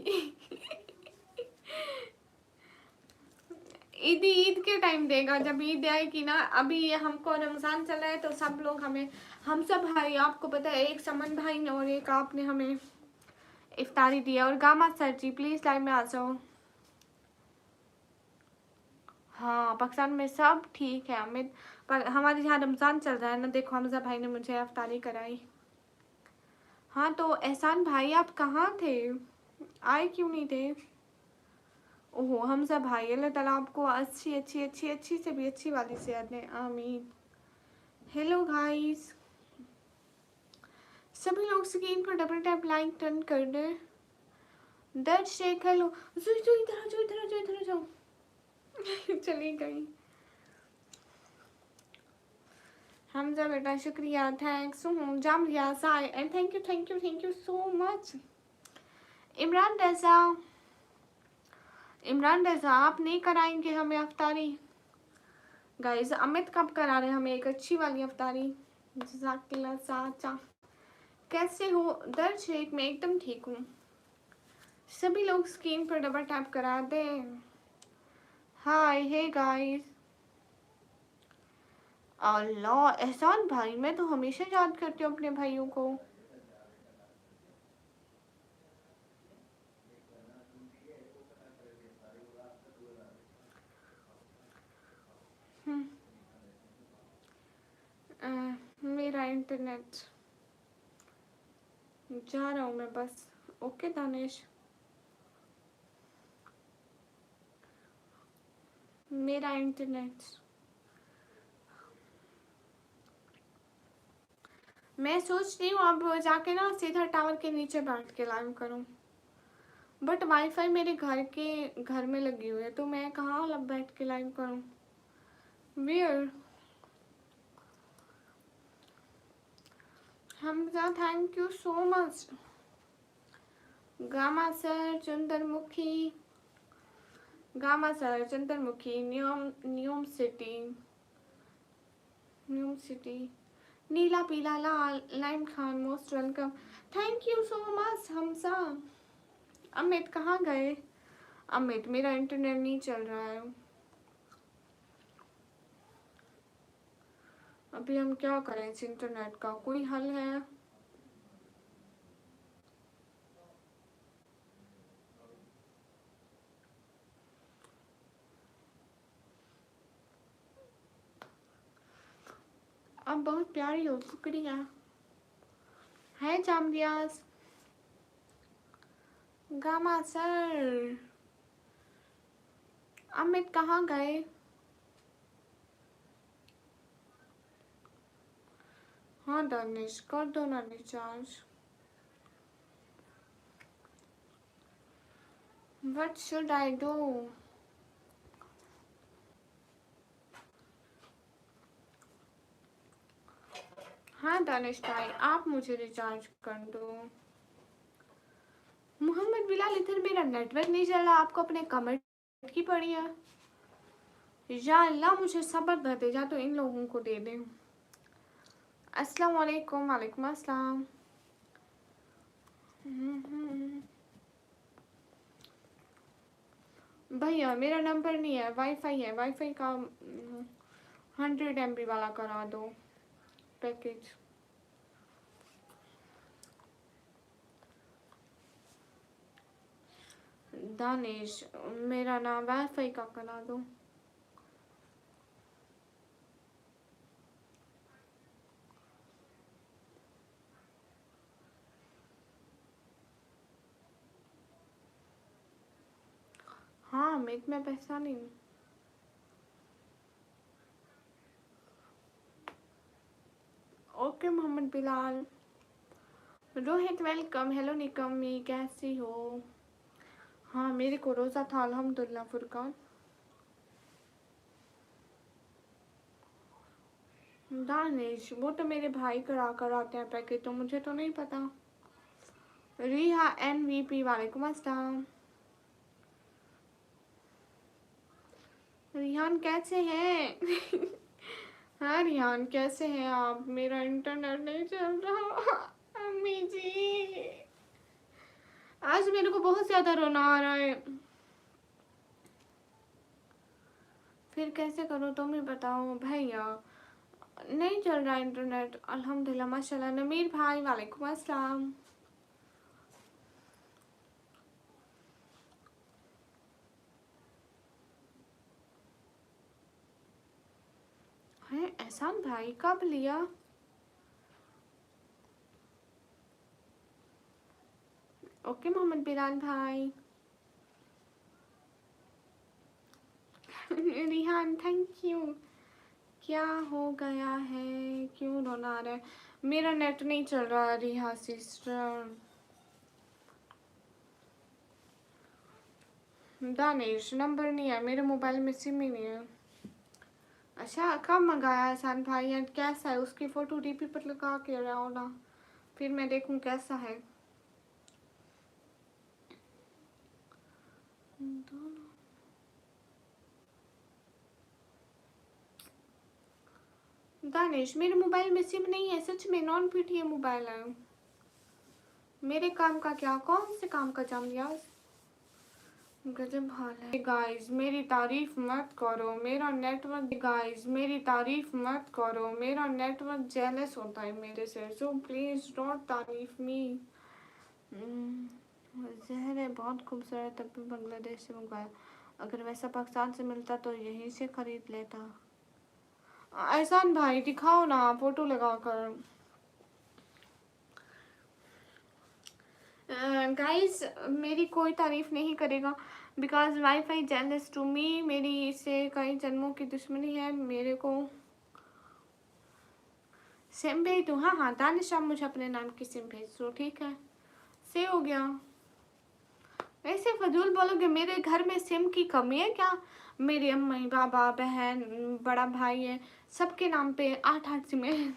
ईद के टाइम देगा, जब ईद आएगी ना। अभी ये हमको रमजान चल रहा है तो सब लोग हमें, हम सब भाई, आपको पता है एक समन भाई ने और एक आपने हमें इफ्तारी दिया। और Gama sir ji please live में आ जाओ। हाँ पाकिस्तान में सब ठीक है अमित, पर हमारे यहाँ रमजान चल रहा है ना, देखो हमजा भाई ने मुझे इफ्तारी कराई। हाँ तो एहसान भाई आप कहाँ थे, आए क्यों नहीं थे? ओहो हमजा भाई, अल्लाह ताला आपको अच्छी अच्छी अच्छी अच्छी से भी अच्छी वाली सेहत दें, आमीन। हेलो गाइस, सभी लोग स्क्रीन पर डबल टैप लाइक टर्न कर दे। दर्द शेख हेलो, जो इधर आ जाओ इधर आ जाओ इधर आ जाओ। चली गई। हमजा बेटा शुक्रिया, थैंक्स जामरिया साई and thank you so much. Imran Raza आप नहीं कराएंगे हमें अफ्तारी? गाइस अमित कब करा रहे हैं हमें एक अच्छी वाली अफ्तारी? जज़ाकल्लाह चाचा, कैसे हो? दर्द शेख मैं एकदम ठीक हूँ। सभी लोग स्क्रीन पर डबल टैप करा दें। हाय हे गाइस। अल्लाह एहसान भाई, मैं तो हमेशा याद करती हूँ अपने भाइयों को। मेरा इंटरनेट जा रहा हूँ मैं बस। ओके दानिश, मेरा इंटरनेट, मैं सोच रही हूँ अब जाके ना सीधा टावर के नीचे बैठ के लाइव करूँ, बट वाईफाई मेरे घर में लगी हुई है, तो मैं कहाँ लब बैठ के लाइव करूँ। वियर Hamza, thank you so much. Gama sir, Chandramukhi, Gama sir, Chandramukhi, न्यूम सिटी, नीला पीला लाल, लाइम Khan, most welcome, thank you so much Hamza. Amit कहाँ गए? अमित, मेरा इंटरनेट नहीं चल रहा है। अभी हम क्या करें इस इंटरनेट का, कोई हल है? अब बहुत प्यारी हो, शुक्रिया है जामदियास। गामा सर, अमित कहाँ गए? हाँ दानिश, कर दो ना recharge. What should I do? हाँ दानिश भाई, आप मुझे रिचार्ज कर दो। मोहम्मद बिलाल, इधर मेरा नेटवर्क नहीं चल रहा, आपको अपने कमेंट की पड़ी है। या अल्लाह मुझे सब्र दे दे, या तो इन लोगों को दे दे। अस्सलाम वालेकुम। वालेकुम अस्सलाम। भैया मेरा नंबर नहीं है, वाईफाई है, वाईफाई का 100 MB वाला करा दो पैकेज। दानिश, मेरा नाम वाईफाई का करा दो। हाँ अमित, मैं पहचानी हूँ। Okay Mohammad Bilal. Rohit welcome. Hello निकम्मी, कैसी हो? हाँ मेरे को रोज़ा था अल्हम्दुलिल्लाह। फुरकान, दानिश, वो तो मेरे भाई करा कर आते हैं पैकेज, तो मुझे तो नहीं पता। रिहा MVP, वालेकुम अस्सलाम। रिहान कैसे हैं? हाँ रिहान कैसे हैं आप? मेरा इंटरनेट नहीं चल रहा। अम्मी जी, आज मेरे को बहुत ज़्यादा रोना आ रहा है। फिर कैसे करूँ तुम ही बताओ भैया, नहीं चल रहा इंटरनेट अल्हम्दुलिल्लाह माशाल्लाह। नमीर भाई, वालेकुम अस्सलाम। है एहसान भाई, कब लिया? ओके मोहम्मद बिलाल भाई। Rihan thank you. क्या हो गया है, क्यों रोना आ रहा है? मेरा नेट नहीं चल रहा है रिहा सिस्टर। दानिश, नंबर नहीं है मेरे मोबाइल में, सिम ही नहीं है। अच्छा कब मंगाया एहसान भाई, एंड कैसा है? उसकी फ़ोटो DP पर लगा के रहो ना, फिर मैं देखूँ कैसा है। दानिश, मेरे मोबाइल में सिम नहीं है, सच में नॉन PTA मोबाइल है। मेरे काम का क्या, कौन से काम का जाम लिया? गजब हाल है गाइस, मेरी तारीफ मत करो, मेरा नेटवर्क, गाइस मेरी तारीफ मत करो, मेरा नेटवर्क जेलस होता है मेरे से, सो प्लीज डोंट तारीफ मी। जहर है बहुत खूबसूरत, तब भी बांग्लादेश से मंगवाया, अगर वैसा पाकिस्तान से मिलता तो यहीं से खरीद लेता। एहसान भाई दिखाओ ना फोटो लगा कर। गाइस मेरी कोई तारीफ नहीं करेगा because wifi jealous to me. मेरी इससे कई जन्मों की दुश्मनी है। मेरे को सिम भेज दूँ? हाँ हाँ दानिश, आप मुझे अपने नाम की सिम भेज दो, ठीक है, से हो गया। वैसे फजूल बोलोगे, मेरे घर में सिम की कमी है क्या? मेरी अम्मी, बाबा, बहन, बड़ा भाई है, सबके नाम पे 8-8 सिम है।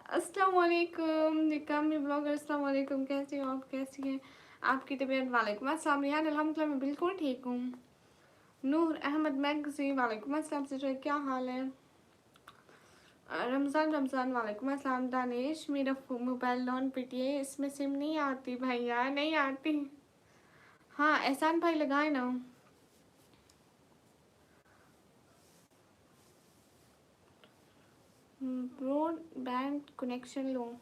अस्सलाम वालेकुम निकामी ब्लॉगर, अस्सलाम वालेकुम, कैसी हो आप, कैसी हैं आपकी तबीयत? वालेकुम अस्सलाम रिहान, अल्हम्दुलिल्लाह मैं बिल्कुल ठीक हूँ। नूर अहमद मैगजी, वालेकुम अस्सलाम से क्या हाल है? रमज़ान वालेकुम अस्सलाम। दानिश मेरा मोबाइल नॉन पीटिए, इसमें सिम नहीं आती भैया, नहीं आती। हाँ एहसान भाई लगाए ना। ब्रॉडबैंड कनेक्शन लो।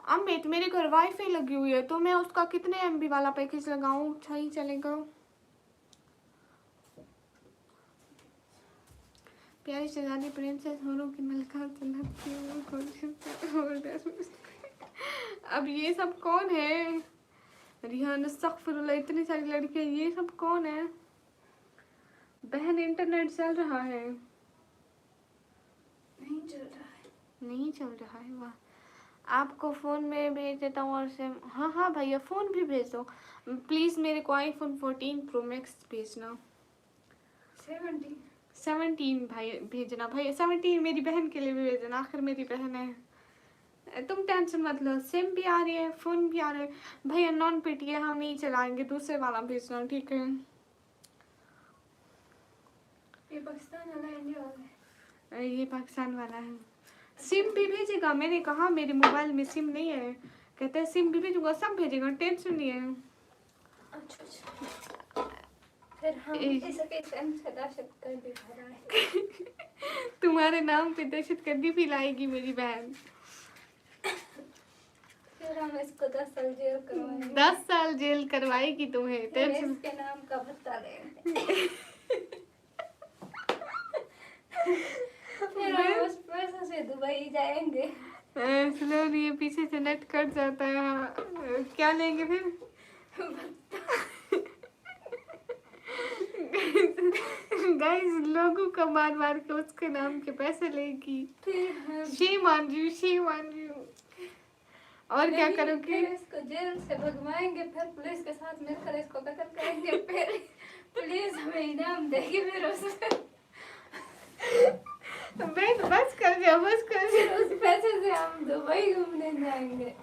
अमित मेरे घर वाईफाई लगी हुई है तो मैं उसका कितने एमबी वाला पैकेज लगाऊं? सही चलेगा? प्यारी शहजादी प्रिंसेस होरो की नलका चलाती हूँ। अब ये सब कौन है? रिहान अस्तगफिरुल्लाह, इतनी सारी लड़कियां, ये सब कौन है? बहन इंटरनेट चल रहा है? नहीं चल रहा है, नहीं चल रहा है। वाह, आपको फ़ोन में भेज देता हूँ और सिम। हाँ हाँ भैया फ़ोन भी भेज दो प्लीज़। मेरे को iPhone 14 Pro Max भेजना। 17 भाई भेजना, भाई 17 मेरी बहन के लिए भी भेजना, आखिर मेरी बहन है। तुम टेंशन मत लो, सिम भी आ रही है, फ़ोन भी आ रहा है। भैया नॉन पीटिए हम नहीं चलाएंगे, दूसरे वाला भेजना, ठीक है? ये पाकिस्तान वाला है, इंडिया वाला है? ये पाकिस्तान वाला है। सिम भी भेजेगा, मैंने कहा मेरे मोबाइल में सिम नहीं है, कहते हैं सिम भी भेजूंगा, सब भेजेगा, टेंशन नहीं है। अच्छा अच्छा, फिर हम इसे दहशतगर्दी फैलाएं। तुम्हारे नाम पे दहशतगर्दी फैलाएगी मेरी बहन। फिर हम इसको 10 साल जेल करवाएंगे। 10 साल जेल करवाएगी तुम्हें, टेंशन। इसके नाम का भत्ता देंगे। फिर हम उस पैसे से दुबई जाएंगे। स्लोली ये पीछे से नेट कट जाता है। हाँ, क्या लेंगे फिर? गाइस लोगों को मार मार के उसके नाम के पैसे लेगी। Shame on you, shame on you. और क्या करोगे? फिर इसको जेल से भगवाएंगे, फिर पुलिस के साथ मिलकर इसको कत्ल करेंगे, फिर पुलिस हमें इनाम देगी, फिर उसमें बस कर दिया, बस कर दिया। उस पैसे से हम दुबई घूमने जाएंगे।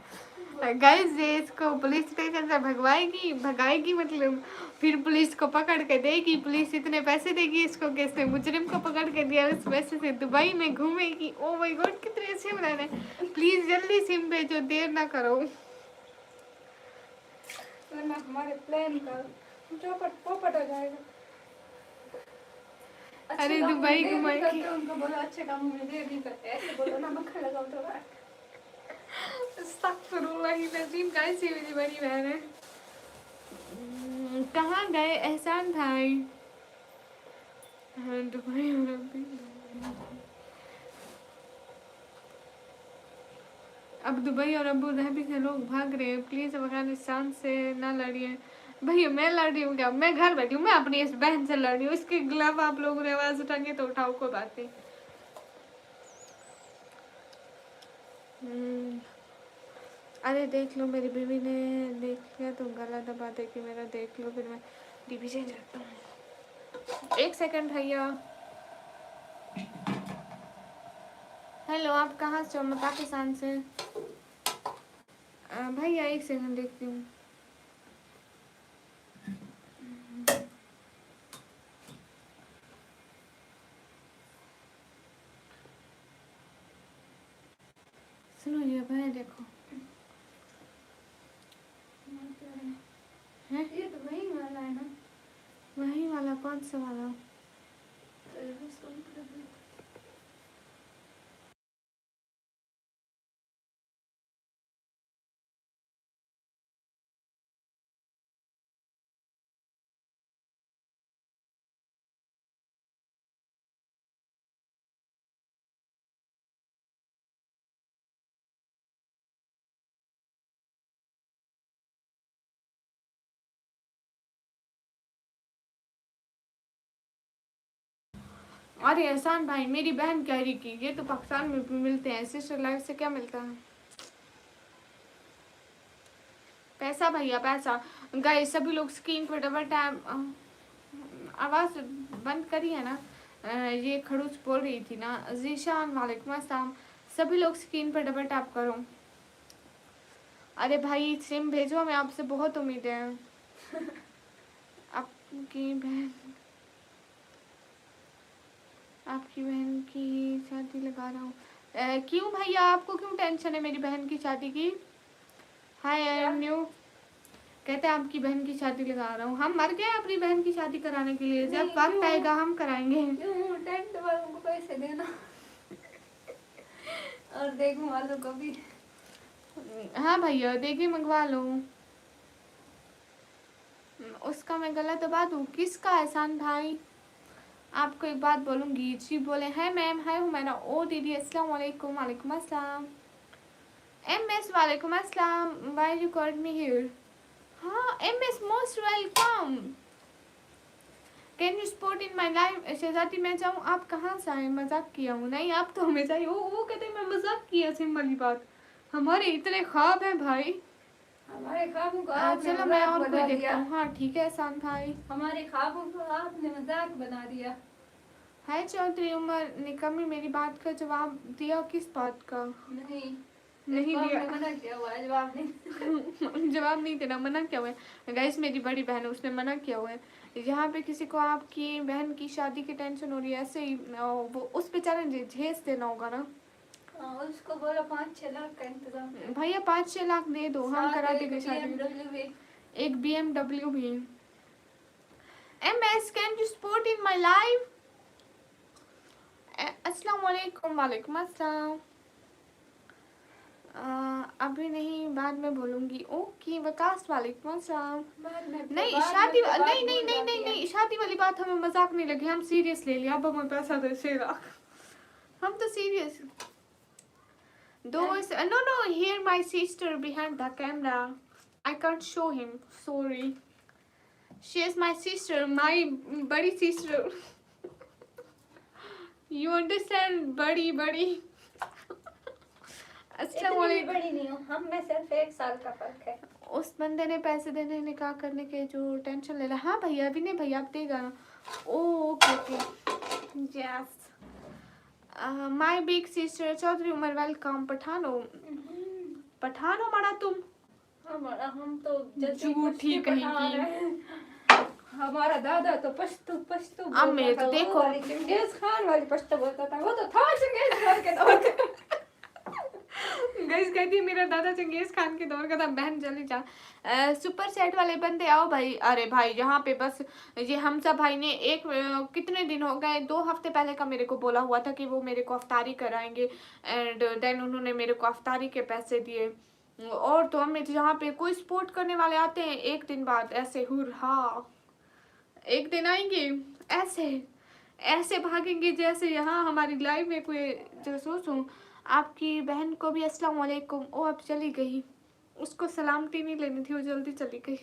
गाइस ये इसको पुलिस स्टेशन से भगाएगी मतलब, फिर पुलिस को पकड़ के देगी, पुलिस इतने पैसे देगी इसको कि इसने मुजरिम को पकड़ के दिया, उस पैसे से दुबई में घूमेगी। ओ माय गॉड कितने अच्छे बना रहे। प्लीज जल्दी सिम भेजो, देर ना करो वरना हमारे प्लान का चौपट पोपट हो जाएगा। अरे दुबई घुमाएगी। उनको बोलो अच्छे कामों में देर नहीं करते, ऐसे बोलो ना, मक्खन लगाओ तो अस्तगफिरुल्लाह गाइस, ये मेरी बड़ी बहन है। कहाँ गए एहसान भाई? हाँ दुबई और अभी अब दुबई और अबू धाबी से लोग भाग रहे हैं। प्लीज अफगानिस्तान से ना लड़िए। भैया मैं लड़ रही हूँ क्या? मैं घर बैठी हूँ, मैं अपनी इस बहन से लड़ रही हूँ, इसके खिलाफ आप लोगों ने आवाज उठाएंगे तो उठाओ, कोई बात नहीं। अरे देख लो, मेरी बीवी ने देख लिया तो गला दबा दे कि मेरा, देख लो फिर मैं डीपी चेंज करता हूँ। 1 सेकंड भैया। हेलो आप कहाँ से हो? मैं पाकिस्तान से। भैया 1 सेकंड देखती हूँ। सुनो ये भाई देखो, है ये तो वही वाला है ना? वही वाला? कौन सा वाला? अरे एहसान भाई, मेरी बहन कह रही कि ये तो पाकिस्तान में भी मिलते हैं, सिस्टर लाइफ से क्या मिलता है? पैसा भैया पैसा। गाइस सभी लोग स्क्रीन पर डबल टैप, आवाज़ बंद करी है ना? ये खड़ूस बोल रही थी ना, जीशान वालेकुम अस्सलाम। सभी लोग स्क्रीन पर डबल टैप करो। अरे भाई सिम भेजो, हमें आपसे बहुत उम्मीद है। आपकी बहन आपकी बहन की शादी लगा रहा हूँ। क्यों भैया, आपको क्यों टेंशन है मेरी बहन की शादी की? हाय आई एम न्यू। कहते हैं आपकी बहन की शादी लगा रहा हूँ। हम मर गए अपनी बहन की शादी कराने के लिए, जब वक्त आएगा हम कराएंगे। टेंट वालों को पैसे देना और देखो वालों को भी। हाँ भैया देखिए मंगवा लो। उसका मैं गला दबा दूँ? किसका एहसान भाई? आपको एक बात बोलूँगी। जी बोले है मैम, है हुमैरा। ओ दीदी अस्सलाम वालेकुम। वालेकुम अस्सलाम। एम एस वालेकुम अस्सलाम। Why you called me here? हाँ M S most welcome. Can you support in my life? Shahzadi मैं जाऊँ, आप कहाँ से आए? मजाक किया हूँ। नहीं आप तो हमेशा ही वो कहते हैं मैं मजाक किया। सिंपल बात, हमारे इतने ख्वाब हैं भाई। हमारे ख्वाबों को आपने चलो मैं मजाक और कोई बना देखता दिया। हूँ। हाँ ठीक है एहसान भाई। हमारे ख्वाबों को आपने मजाक बना दिया। है चौधरी उमर निकम्मी, मेरी बात का जवाब दिया? किस बात का? नहीं दिया। मना किया हुआ है, जवाब नहीं जवाब नहीं देना, मना किया हुआ है। गाइस मेरी बड़ी बहन है, उसने मना किया हुआ है। यहाँ पे किसी को आपकी बहन की शादी की टेंशन हो रही है, ऐसे ही वो उस बेचारे ने झेस देना होगा ना। उसको बोलो 5-6 लाख का इंतजाम कर। भैया 5-6 लाख दे दो, हम करा देंगे शादी। BMW एक BMW भी। M S can you support in my life? अस्सलाम वालेकुम। वालेकुम अस्सलाम। अभी नहीं, बाद में बोलूँगी। ओके वकास वालेकुम अस्सलाम। नहीं शादी नहीं नहीं नहीं नहीं नहीं, शादी वाली बात हमें मजाक नहीं लगी, हम सीरियस ले लिया। अब हमें पैसा दे सेगा, हम तो सीरियस। दो no no, here my sister behind the camera, I can't show him, sorry. She is my sister, my बड़ी सिस्टर। You understand? बड़ी बड़ी। इतनी भी बड़ी नहीं हूँ, हम में सिर्फ 1 साल का फर्क है। उस बंदे ने पैसे देने निकाह करने के जो टेंशन ले रहा। हाँ भैया अभी नहीं भैया, आप देगा ना। Okay okay yes. My big sister Chaudhary Umar welcome. पठानो पठानो मारा तुम। हम तो झूठी कहीं की। हमारा दादा तो पश्तो पश्तो अब मेरे तो देखो चंगेज खान वाली पश्तो बोलता था, वो तो था चंगेज खान के दौर का। गाइस कहती मेरा दादा चंगेज खान के दौर का था। बहन चली जा। सुपर सेट वाले बंदे आओ भाई। अरे भाई यहाँ पे बस ये हमजा भाई ने कितने दिन हो गए, 2 हफ्ते पहले का मेरे को बोला हुआ था कि वो मेरे को अफ्तारी कराएंगे, एंड देन उन्होंने मेरे को अफ्तारी के पैसे दिए। और तो हमें यहाँ पे कोई सपोर्ट करने वाले आते हैं 1 दिन बाद, ऐसे हुर्रा 1 दिन आएंगे, ऐसे ऐसे भागेंगे जैसे यहाँ हमारी लाइफ में कोई जासूस हो। आपकी बहन को भी अस्सलाम वालेकुम। ओ अब चली गई, उसको सलामती नहीं लेनी थी, वो जल्दी चली गई।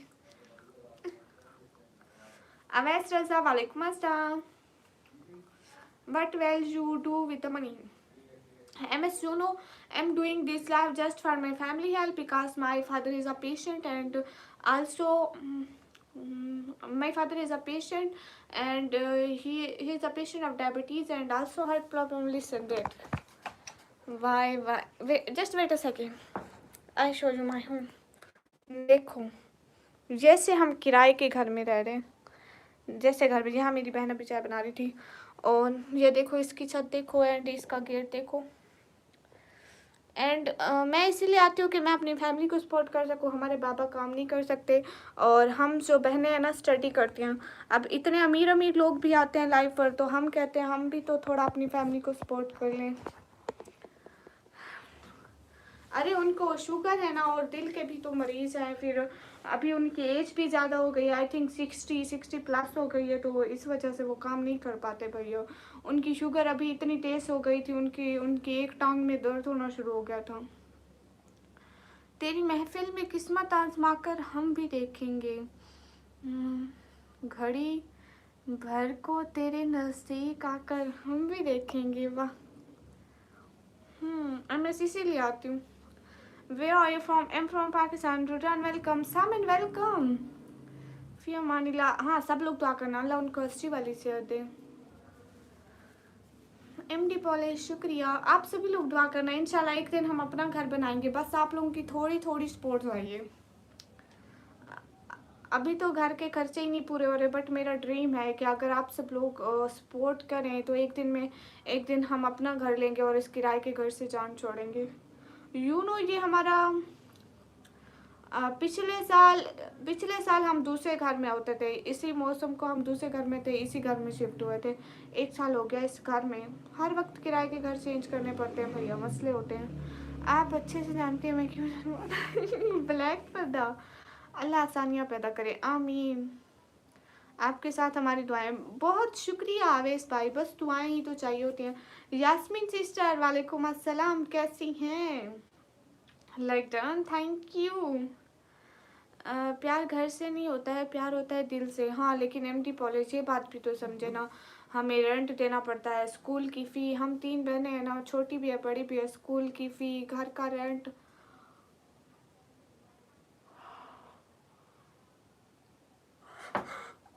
अवैस रजा वालेकुम अस्सलाम। What will you do with the money? MS, you know, I'm doing this live just for my family help because my father is a patient, and also my father is a patient, and he is a patient of diabetes and also heart problem. Listen that. Why wait, just wait a second, I show you my home. देखो जैसे हम किराए के घर में रह रहे हैं, जैसे घर में, यहाँ मेरी बहन अभी चाय बना रही थी, और ये देखो इसकी छत देखो, एंड इसका गेट देखो। एंड मैं इसीलिए आती हूँ कि मैं अपनी फैमिली को सपोर्ट कर सकूँ। हमारे बाबा काम नहीं कर सकते, और हम जो बहनें हैं ना स्टडी करती हैं। अब इतने अमीर अमीर लोग भी आते हैं लाइफ पर, तो हम कहते हैं हम भी तो थोड़ा अपनी फैमिली को सपोर्ट कर लें। अरे उनको शुगर है ना, और दिल के भी तो मरीज़ हैं, फिर अभी उनकी एज भी ज़्यादा हो गई है, आई थिंक 60 प्लस हो गई है, तो इस वजह से वो काम नहीं कर पाते भैया। उनकी शुगर अभी इतनी तेज़ हो गई थी, उनकी एक टांग में दर्द होना शुरू हो गया था। तेरी महफिल में किस्मत आजमा कर हम भी देखेंगे। घड़ी भर को तेरे नजदीक आकर हम भी देखेंगे। वाह। मैं इसीलिए आती हूँ। Where are you from? I'm from Pakistan. Rudan, welcome. Samin, welcome. फिर मानिला, हाँ सब लोग दुआ करना अल्लाह उनको अच्छी वाली सेहत दे। एमडी पॉलिश शुक्रिया। आप सभी लोग दुआ करना, इंशाल्लाह एक दिन हम अपना घर बनाएंगे। बस आप लोगों की थोड़ी थोड़ी सपोर्ट चाहिए। अभी तो घर के खर्चे ही नहीं पूरे हो रहे, बट मेरा ड्रीम है कि अगर आप सब लोग सपोर्ट करें तो एक दिन हम अपना घर लेंगे और इस किराए के घर से जान छोड़ेंगे। ये हमारा पिछले साल हम दूसरे घर में होते थे। इसी मौसम को हम दूसरे घर में थे, इसी घर में शिफ्ट हुए थे। 1 साल हो गया इस घर में। हर वक्त किराए के घर चेंज करने पड़ते हैं भैया, मसले होते हैं। आप अच्छे से जानते हैं मैं क्यों ब्लैक पर्दा। अल्लाह आसानियाँ पैदा करे, आमीन। आपके साथ हमारी दुआएं। बहुत शुक्रिया आवेश भाई, बस दुआएं ही तो चाहिए होती हैं। यास्मीन सिस्टर वालेकुम अस्सलाम, कैसी हैं? Like done, thank you. प्यार घर से नहीं होता है, प्यार होता है दिल से। हाँ लेकिन एमडी पॉलिश ये बात भी तो समझे ना, हमें रेंट देना पड़ता है, स्कूल की फ़ी। हम 3 बहनें हैं ना, छोटी भी है बड़ी भी है। स्कूल की फ़ी, घर का रेंट।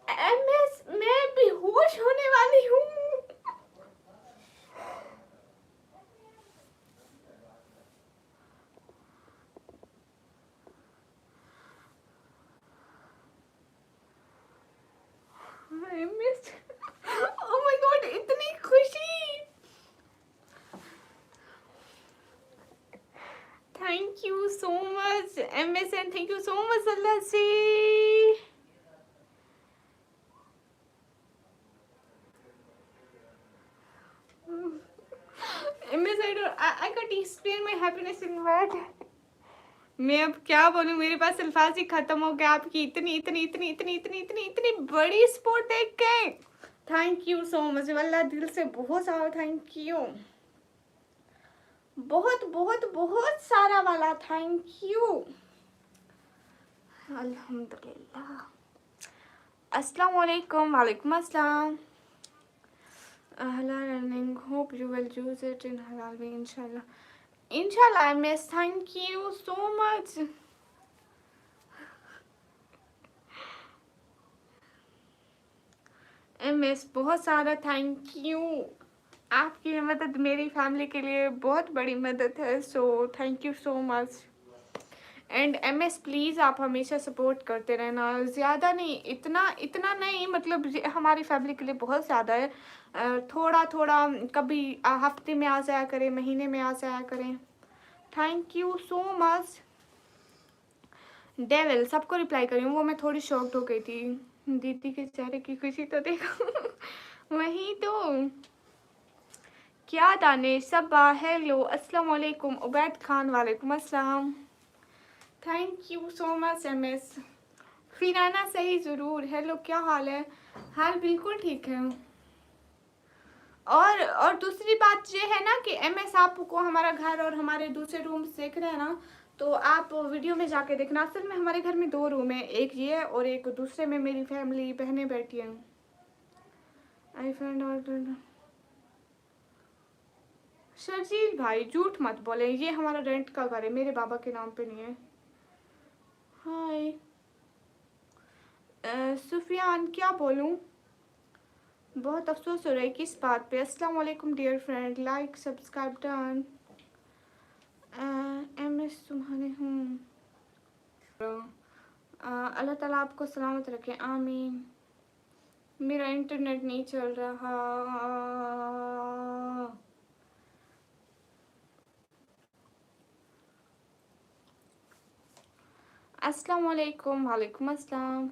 एमएस मैं बेहोश होने वाली हूँ। एमएस, ओह माय गॉड, इतनी खुशी। Thank you so much MS and thank you so much अल्लाह से। MS I can't explain my happiness in word. मैं अब क्या बोलूँ, मेरे पास अल्फाज ही खत्म हो गया आपकी इतनी इतनी इतनी इतनी इतनी इतनी इतनी बड़ी सपोर्ट देख के। थैंक यू सो मच वल्लाह, दिल से बहुत सारा थैंक यू। बहुत बहुत बहुत सारा वाला थैंक यू। अल्हम्दुलिल्लाह। अस्सलाम वालेकुम। वालेकुम अस्सलाम। halal earning, hope you will use it in halal way inshallah. Inshallah miss, thank you so much. Miss बहुत सारा थैंक यू। आपकी मदद मेरी फैमिली के लिए बहुत बड़ी मदद है, so thank you so much. And MS please आप हमेशा सपोर्ट करते रहना, ज़्यादा नहीं, इतना इतना नहीं, मतलब हमारी फैमिली के लिए बहुत ज़्यादा है। थोड़ा थोड़ा कभी हफ्ते में आ जाया करें, महीने में आ जाया करें। Thank you so much. Devil सबको रिप्लाई करी हूँ, वो मैं थोड़ी शॉक्ड हो गई थी। दीदी के चेहरे की खुशी तो देखो। वही तो। क्या दानिश सब, हेलो अस्सलाम वालेकुम। उबैद खान वालेकुम अस्सलाम। Thank you so much MS. फिर आना सही ज़रूर। हेलो क्या हाल है? हाल बिल्कुल ठीक है। और दूसरी बात ये है ना कि एमएस आपको हमारा घर और हमारे दूसरे रूम देख रहे हैं ना, तो आप वीडियो में जाके देखना। असल में हमारे घर में 2 रूम है, एक ये और एक दूसरे में मेरी फैमिली बहनें बैठी हैं। आई फ्रेंड और शर्जील भाई झूठ मत बोले, ये हमारा रेंट का घर है, मेरे बाबा के नाम पे नहीं है। हाय सुफियान, क्या बोलूँ, बहुत अफसोस हो रहा है किस बात पे। अस्सलाम वालेकुम dear friend, like subscribe done. MS तुम्हारे हूँ। अल्लाह ताला आपको सलामत रखे, आमीन। मेरा इंटरनेट नहीं चल रहा। अस्सलाम वालेकुम। वालेकुम अस्सलाम।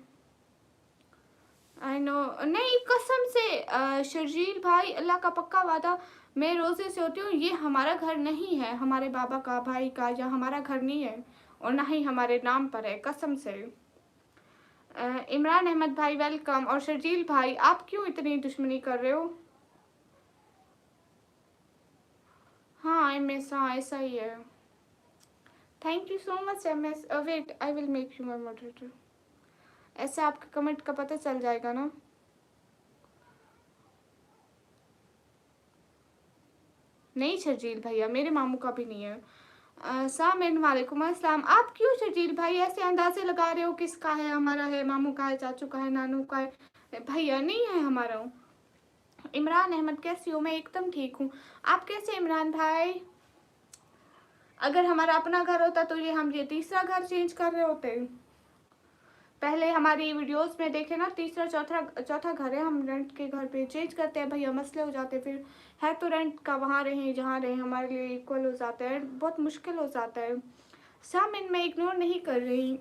आई नो, नहीं कसम से शर्जील भाई, अल्लाह का पक्का वादा, मैं रोज़े से होती हूँ। ये हमारा घर नहीं है, हमारे बाबा का, भाई का, या हमारा घर नहीं है, और ना ही हमारे नाम पर है, कसम से। इमरान अहमद भाई वेलकम। और शर्जील भाई आप क्यों इतनी दुश्मनी कर रहे हो? हाँ एमएस, हाँ ऐसा ही है। Thank you so much MS. Wait, I will make you my moderator. ऐसे आपके कमेंट का पता चल जाएगा ना। नहीं शर्जील भैया, मेरे मामू का भी नहीं है। सामिन वालेकुम अस्सलाम। आप क्यों शर्जील भाई ऐसे अंदाजे लगा रहे हो किसका है? हमारा है, मामू का है, चाचू का है, नानू का है। भैया नहीं है हमारा। इमरान अहमद कैसी हो? मैं एकदम ठीक हूँ। आप कैसे इमरान भाई? अगर हमारा अपना घर होता तो हम ये तीसरा घर चेंज कर रहे होते। पहले हमारी वीडियोस में देखे ना, तीसरा चौथा घर है, हम रेंट के घर पे चेंज करते हैं भैया, मसले हो जाते हैं फिर। है तो रेंट का, वहाँ रहें जहाँ रहें हमारे लिए इक्वल हो जाता है, बहुत मुश्किल हो जाता है। सामिन मैं इग्नोर नहीं कर रही।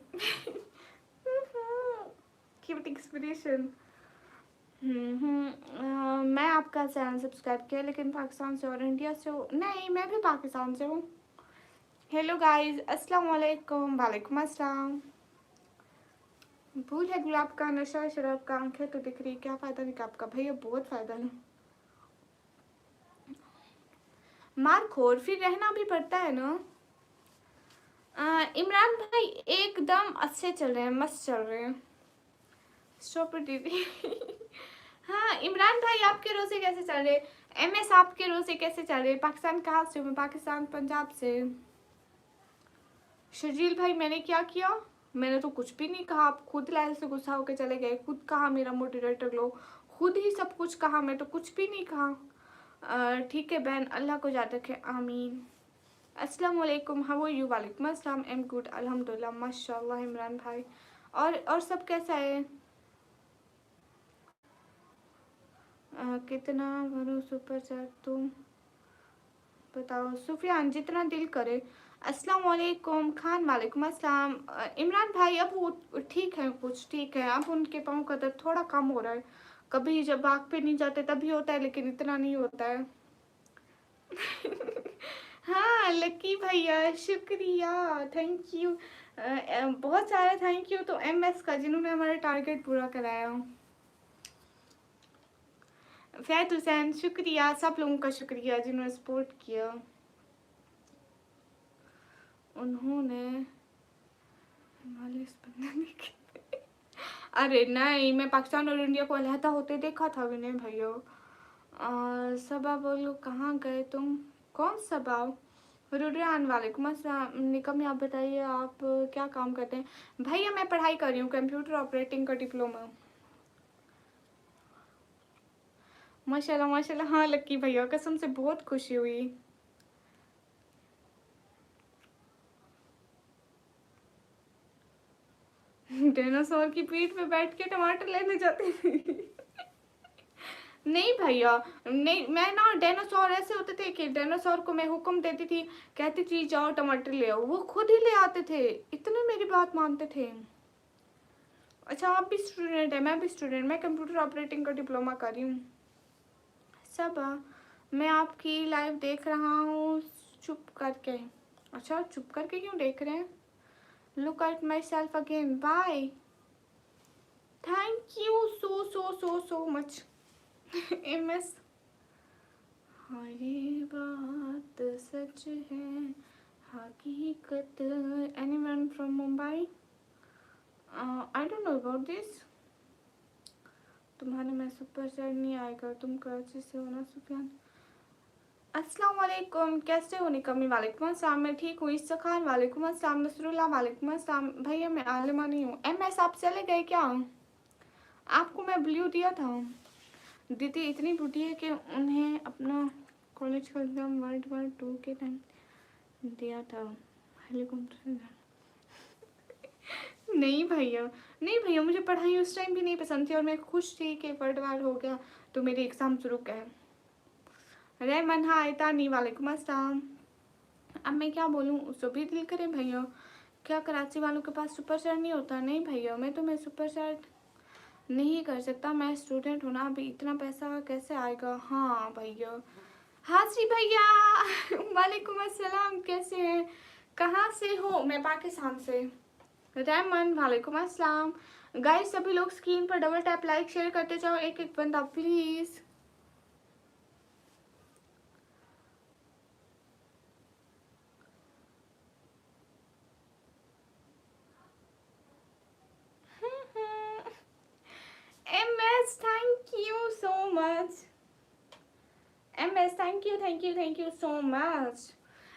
Cute expression. मैं आपका चैनल सब्सक्राइब किया लेकिन पाकिस्तान से और इंडिया से हो। नहीं, मैं भी पाकिस्तान से हूँ। हेलो गाइस, अस्सलाम वालेकुम। वालेकुम अस्सलाम। भूल है गुलाब का, नशा शराब का, आंखें तो दिख रही, क्या फायदा निकाब का? भैया बहुत फायदा है। मार खोर फिर रहना भी पड़ता है ना। इमरान भाई एकदम अच्छे चल रहे हैं, मस्त चल रहे हैं। स्टॉप दीदी। हाँ इमरान भाई, आपके रोजे कैसे चल रहे? MS आपके रोजे कैसे चल रहे? पाकिस्तान कहाँ से हो? मैं पाकिस्तान पंजाब से। शर्जील भाई मैंने क्या किया? मैंने तो कुछ भी नहीं कहा, आप खुद लाइव से गुस्सा होकर चले गए, खुद कहा मेरा मोटिवेटर लो, खुद ही सब कुछ कहा, मैं तो कुछ भी नहीं कहा। ठीक है बहन, अल्लाह को याद रखे, आमीन। अस्सलाम वालेकुम, हाउ आर यू? वालेकुम अस्सलाम, एम गुड अल्हम्दुलिल्लाह माशाल्लाह। इमरान भाई और सब कैसा है? कितना भरो सुपर चैट तुम बताओ। सुफियान जितना दिल करे। अस्सलाम वालेकुम खान, वालेकुम अस्सलाम। इमरान भाई अब वो ठीक है, कुछ ठीक है, अब उनके पाँव का दर्द थोड़ा कम हो रहा है। कभी जब बाग पे नहीं जाते तभी होता है, लेकिन इतना नहीं होता है। हाँ लकी भैया शुक्रिया, थैंक यू। बहुत सारा थैंक यू तो MS का, जिन्होंने हमारा टारगेट पूरा कराया। फैद हुसैन शुक्रिया, सब लोगों का शुक्रिया जिन्होंने सपोर्ट किया। उन्होंने अरे नहीं, मैं पाकिस्तान और इंडिया को अलहदा होते देखा था विनय भैया। सबा बोलो कहाँ गए तुम? कौन सबा? रुद्रान वालेकुम अस्सलाम। निकम आप बताइए आप क्या काम करते हैं? भैया मैं पढ़ाई कर रही हूँ, कंप्यूटर ऑपरेटिंग का डिप्लोमा। माशाल्लाह माशाल्लाह। हाँ लक्की भैया कसम से बहुत खुशी हुई। डायनासोर की पीठ पे बैठ के टमाटर लेने जाती थी। नहीं भैया, नहीं, मैं ना डायनासोर ऐसे होते थे कि डायनासोर को मैं हुक्म देती थी, कहती थी जाओ टमाटर ले आओ, वो खुद ही ले आते थे, इतने मेरी बात मानते थे। अच्छा आप भी स्टूडेंट है? मैं भी स्टूडेंट, मैं कंप्यूटर ऑपरेटिंग का डिप्लोमा कर रही हूँ। सब मैं आपकी लाइव देख रहा हूँ चुप करके। अच्छा चुप करके क्यों देख रहे हैं? Look at myself again, bye, thank you so so so so much. MS हाँ ये बात सच है, हकीकत। Anyone from Mumbai? I don't know about this. तुम्हारे में सुपर चैट नहीं आएगा, तुम कराची से हो ना सुफियान? अस्सलाम वालेकुम, कैसे हो निकमी? वालेकुम अस्सलाम, मैं ठीक हूँ। इस्सा खान वालेकुम अस्सलाम। नसरुल्लाह वालेकुम अस्सलाम। भैया मैं आलिमा नहीं हूँ। MS आप चले गए क्या? आपको मैं ब्लू दिया था। दीदी इतनी बुढ़ी है कि उन्हें अपना कॉलेज का एग्ज़ाम World War II के टाइम दिया था। हेलीकॉप्टर नहीं भैया, नहीं भैया, मुझे पढ़ाई उस टाइम भी नहीं पसंद थी और मैं खुश थी कि वर्ल्ड वार हो गया तो मेरे एग्ज़ाम शुरू गए। रहमान हाय तानी वालेकुम अस्सलाम। अब मैं क्या बोलूँ, उसको भी दिल करे भैया। क्या कराची वालों के पास सुपर चैट नहीं होता? नहीं भैया, मैं सुपर चैट नहीं कर सकता, मैं स्टूडेंट हूँ ना, अभी इतना पैसा कैसे आएगा? हाँ भैया। हाजी भैया वालेकुम अस्सलाम, कैसे हैं? कहाँ से हो? मैं पाकिस्तान से। रहमान वालेकुम अस्सलाम। गाइस सभी लोग स्क्रीन पर डबल टैप लाइक शेयर करते जाओ, एक एक बंदा please. MS thank you so much. MS thank thank you so much.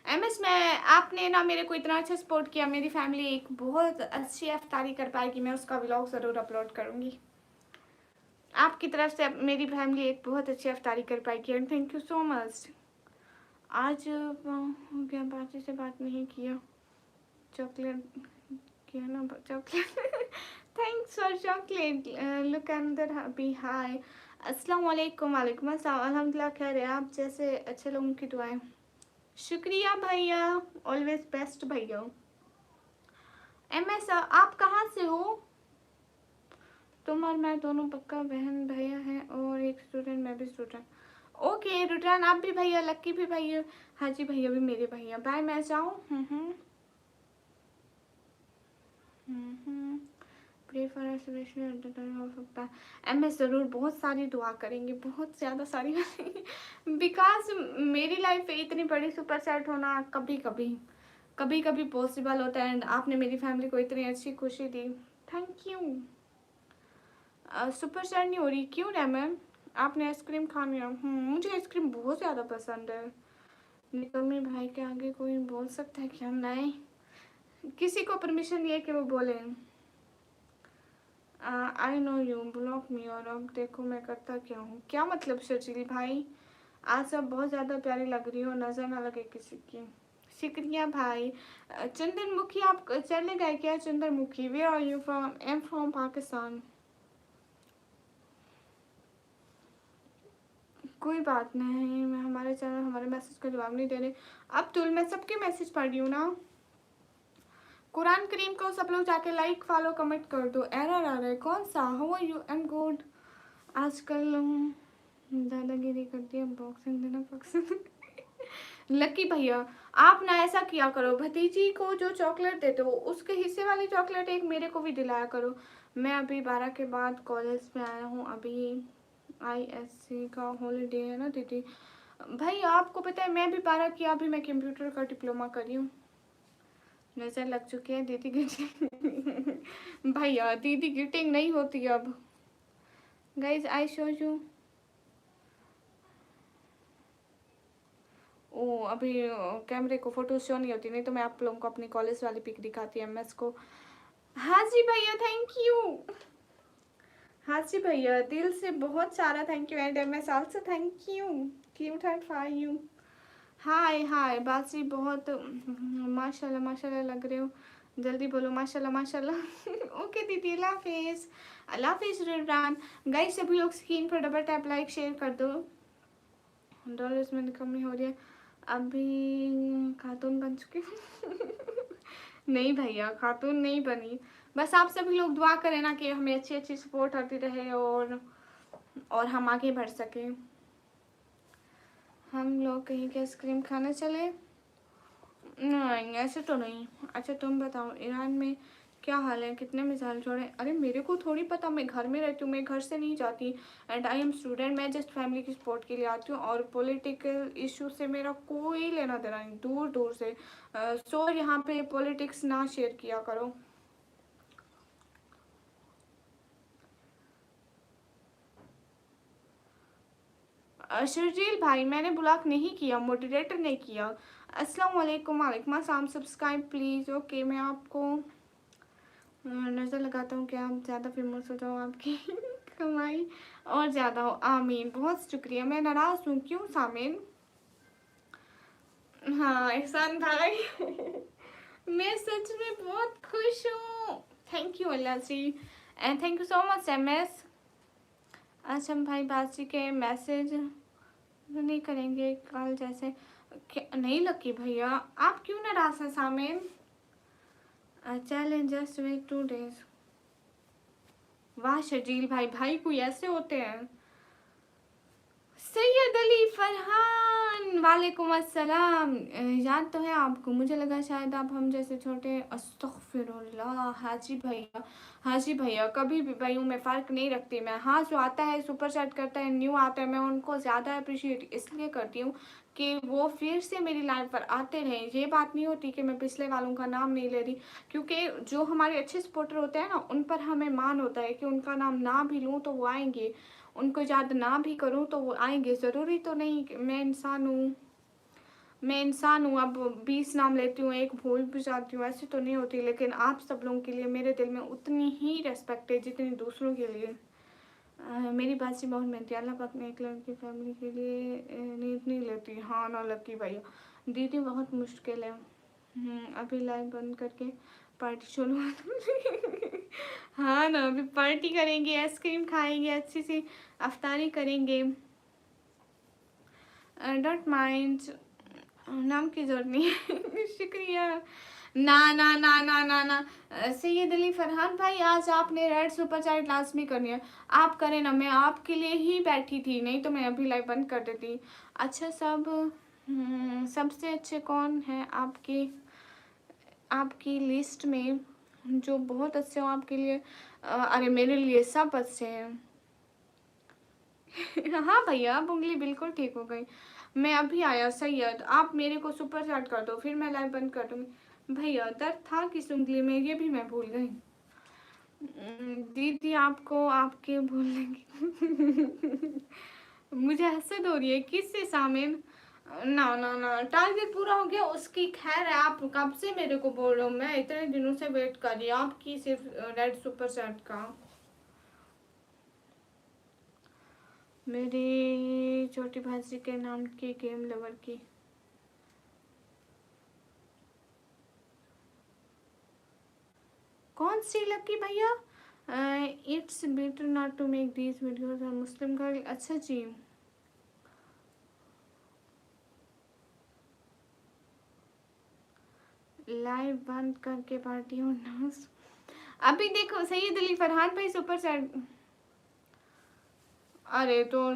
MS मैं आपने ना मेरे को इतना अच्छा सपोर्ट किया, मेरी फैमिली एक बहुत अच्छी इफ्तारी कर पाएगी, मैं उसका व्लॉग ज़रूर अपलोड करूँगी। आपकी तरफ से मेरी फैमिली एक बहुत अच्छी इफ्तारी कर पाएगी and thank you so much. आज हो गया बाजी से बात नहीं किया, चॉकलेट किया ना chocolate thanks for chocolate, look अंदर बी हाय। अस्सलाम वालेकुम। वालेकुम अस्सलाम। अल्हम्दुलिल्लाह खैर है, आप जैसे अच्छे लोगों की दुआएं। शुक्रिया भैया, ऑलवेज बेस्ट भैया। MS आप कहाँ से हो? तुम और मैं दोनों पक्का बहन भैया हैं और एक स्टूडेंट, मैं भी स्टूडेंट। ओके रुद्रान आप भी भैया, लक्की भी भैया, हाजी भैया भी मेरे भैया। बाय, मैं जाऊँ? प्रे फॉर रेजोल्यूशन हो सकता है। MS ज़रूर बहुत सारी दुआ करेंगे, बहुत ज़्यादा सारी बिकॉज मेरी लाइफ पे इतनी बड़ी सुपर सेट होना कभी कभी पॉसिबल होता है एंड आपने मेरी फैमिली को इतनी अच्छी खुशी दी, थैंक यू। सुपर सेट नहीं हो रही क्यों मैम? आपने आइसक्रीम खानी है? मुझे आइसक्रीम बहुत ज़्यादा पसंद है। निकम्मी भाई के आगे कोई बोल सकता है क्या? नहीं, किसी को परमिशन नहीं है कि वो बोले। आई नो यू ब्लॉक मी, और अब देखो मैं करता क्या हूँ। क्या मतलब शर्जील भाई? आज सब बहुत ज़्यादा प्यारी लग रही हो, नज़र ना लगे किसी की। शुक्रिया भाई। चंद्रमुखी आप चले गए क्या? Chandramukhi where are you from? I am from Pakistan. कोई बात नहीं, मैं हमारे चैनल हमारे मैसेज का जवाब नहीं दे रही। अब तुल मैं सबके मैसेज पढ़ रही हूँ ना। कुरान करीम को सब लोग जाके लाइक फॉलो कमेंट कर दो। एरर आ रहा है कौन सा? How are you? I am good. आजकल दादागिरी करती है, बॉक्सिंग देना बॉक्सिंग लकी भैया आप ना ऐसा किया करो, भतीजी को जो चॉकलेट देते हो उसके हिस्से वाली चॉकलेट एक मेरे को भी दिलाया करो। मैं अभी 12 के बाद कॉलेज में आया हूँ, अभी ISC का हॉलीडे है ना दीदी। भाई आपको पता है मैं भी 12 की, अभी मैं कंप्यूटर का डिप्लोमा करी हूँ। नज़र लग चुकी है दीदी गिटिंग भैया दीदी गिटिंग नहीं होती अब। Guys I show you. ओ अभी कैमरे को फोटो शो नहीं होती, नहीं तो मैं आप लोगों को अपनी कॉलेज वाली पिक दिखाती MS को। हाँ जी भैया थैंक यू। हाँ जी भैया दिल से बहुत सारा thank you and MS also thank you. Cute heart for you. Hi hi बासी बहुत माशाल्लाह माशाल्लाह लग रहे हो, जल्दी बोलो माशाल्लाह माशाल्लाह ओके दीदी अल्लाह हाफिज़। अल्लाह हाफिज़ रुद्रान। गाइस सभी लोग स्क्रीन पर डबल टैप लाइक शेयर कर दो। डॉलर्स में कमी हो रही है, अभी खातून बन चुकी नहीं भैया खातून नहीं बनी, बस आप सभी लोग दुआ करें ना कि हमें अच्छी अच्छी सपोर्ट आती रहे और हम आगे बढ़ सकें। हम लोग कहीं के आइसक्रीम खाने चले? नहीं ऐसे तो नहीं। अच्छा तुम बताओ ईरान में क्या हाल है, कितने मिसाइल छोड़े? अरे मेरे को थोड़ी पता, मैं घर में रहती हूँ, मैं घर से नहीं जाती एंड आई एम स्टूडेंट। मैं जस्ट फैमिली की सपोर्ट के लिए आती हूँ और पॉलिटिकल इशू से मेरा कोई लेना देना नहीं, दूर दूर से। सो यहाँ पे पॉलिटिक्स ना शेयर किया करो। शर्जील भाई मैंने ब्लॉक नहीं किया, मोटिवेटर ने किया। अस्सलाम वालेकुम। वालेकुम अस्सलाम। Subscribe please. ओके मैं आपको नज़र लगाता हूँ कि आप ज़्यादा फेमस हो जाओ, आपकी कमाई और ज़्यादा हो। आमीन, बहुत शुक्रिया। मैं नाराज़ हूँ क्यों सामिन? हाँ एहसान भाई मैं सच में बहुत खुश हूँ। Thank you Allah ji and thank you so much MS। अच्छा भाई बाजी के मैसेज नहीं करेंगे कल जैसे? नहीं लकी भैया आप क्यों नाराज़ हैं Samin? Challenge just wait 2 days। वाह शर्जील भाई, भाई कोई ऐसे होते हैं। सैयद अली फरहान वालेकुम अस्सलाम। याद तो है आपको? मुझे लगा शायद आप हम जैसे छोटे। अस्तगफिरुल्लाह। हाजी भैया कभी भी भाइयों में फ़र्क नहीं रखती मैं। हाँ जो आता है सुपर चैट करता है न्यू आता है, मैं उनको ज़्यादा अप्रिशिएट इसलिए करती हूँ कि वो फिर से मेरी लाइफ पर आते रहें। ये बात नहीं होती कि मैं पिछले वालों का नाम नहीं ले रही, क्योंकि जो हमारे अच्छे सपोर्टर होते हैं ना उन पर हमें मान होता है कि उनका नाम ना भी लूँ तो वो आएंगे। उनको याद ना भी करूँ तो वो आएंगे। ज़रूरी तो नहीं कि मैं इंसान हूँ, अब 20 नाम लेती हूँ, एक भूल भी जाती हूँ, ऐसी तो नहीं होती। लेकिन आप सब लोगों के लिए मेरे दिल में उतनी ही रेस्पेक्ट है जितनी दूसरों के लिए। मेरी बात से बहुत मेहनती, अल्लाह पाक ने एक लड़की फैमिली के लिए नींद नहीं लेती। हाँ ना लकी भैया, दीदी बहुत मुश्किल है। अभी लाइव बंद करके पार्टी शुरू हाँ ना, अभी पार्टी करेंगे, आइसक्रीम खाएंगे, अच्छी सी अफ्तारी करेंगे। डोंट माइंड, नाम की जरूरत नहीं है शुक्रिया। ना ना ना ना ना ना, सैयद अली फरहान भाई, आज आपने रेड सुपर चैट लाजमी करनी है। आप करें ना, मैं आपके लिए ही बैठी थी, नहीं तो मैं अभी लाइव बंद कर देती। अच्छा, सबसे अच्छे कौन है आपकी लिस्ट में, जो बहुत अच्छे हो आपके लिए? अरे मेरे लिए सब अच्छे हैं। हाँ भैया, अब उंगली बिल्कुल ठीक हो गई। मैं अभी आया सैयद, आप मेरे को सुपर चैट कर दो, फिर मैं लाइव बंद कर दूंगी। भैया दर्द था किस उंगली में, ये भी मैं भूल गई। दीदी आपको आपके भूलने की मुझे हसद हो रही है, किससे शामिल? ना ना ना, टारगेट पूरा हो गया उसकी खैर है। आप कब से मेरे को बोल रहे हो, मैं इतने दिनों से वेट कर रही हूँ आपकी सिर्फ रेड सुपर चैट का। मेरी छोटी भांजी के नाम की गेम लवर की। कौन सी लकी भैया? It's better not to make these videos on Muslim girl. अच्छा जी, लाइव बंद करके पार्टी हो ना। अभी देखो सैयद अली फरहान भाई सुपर चैट। अरे तो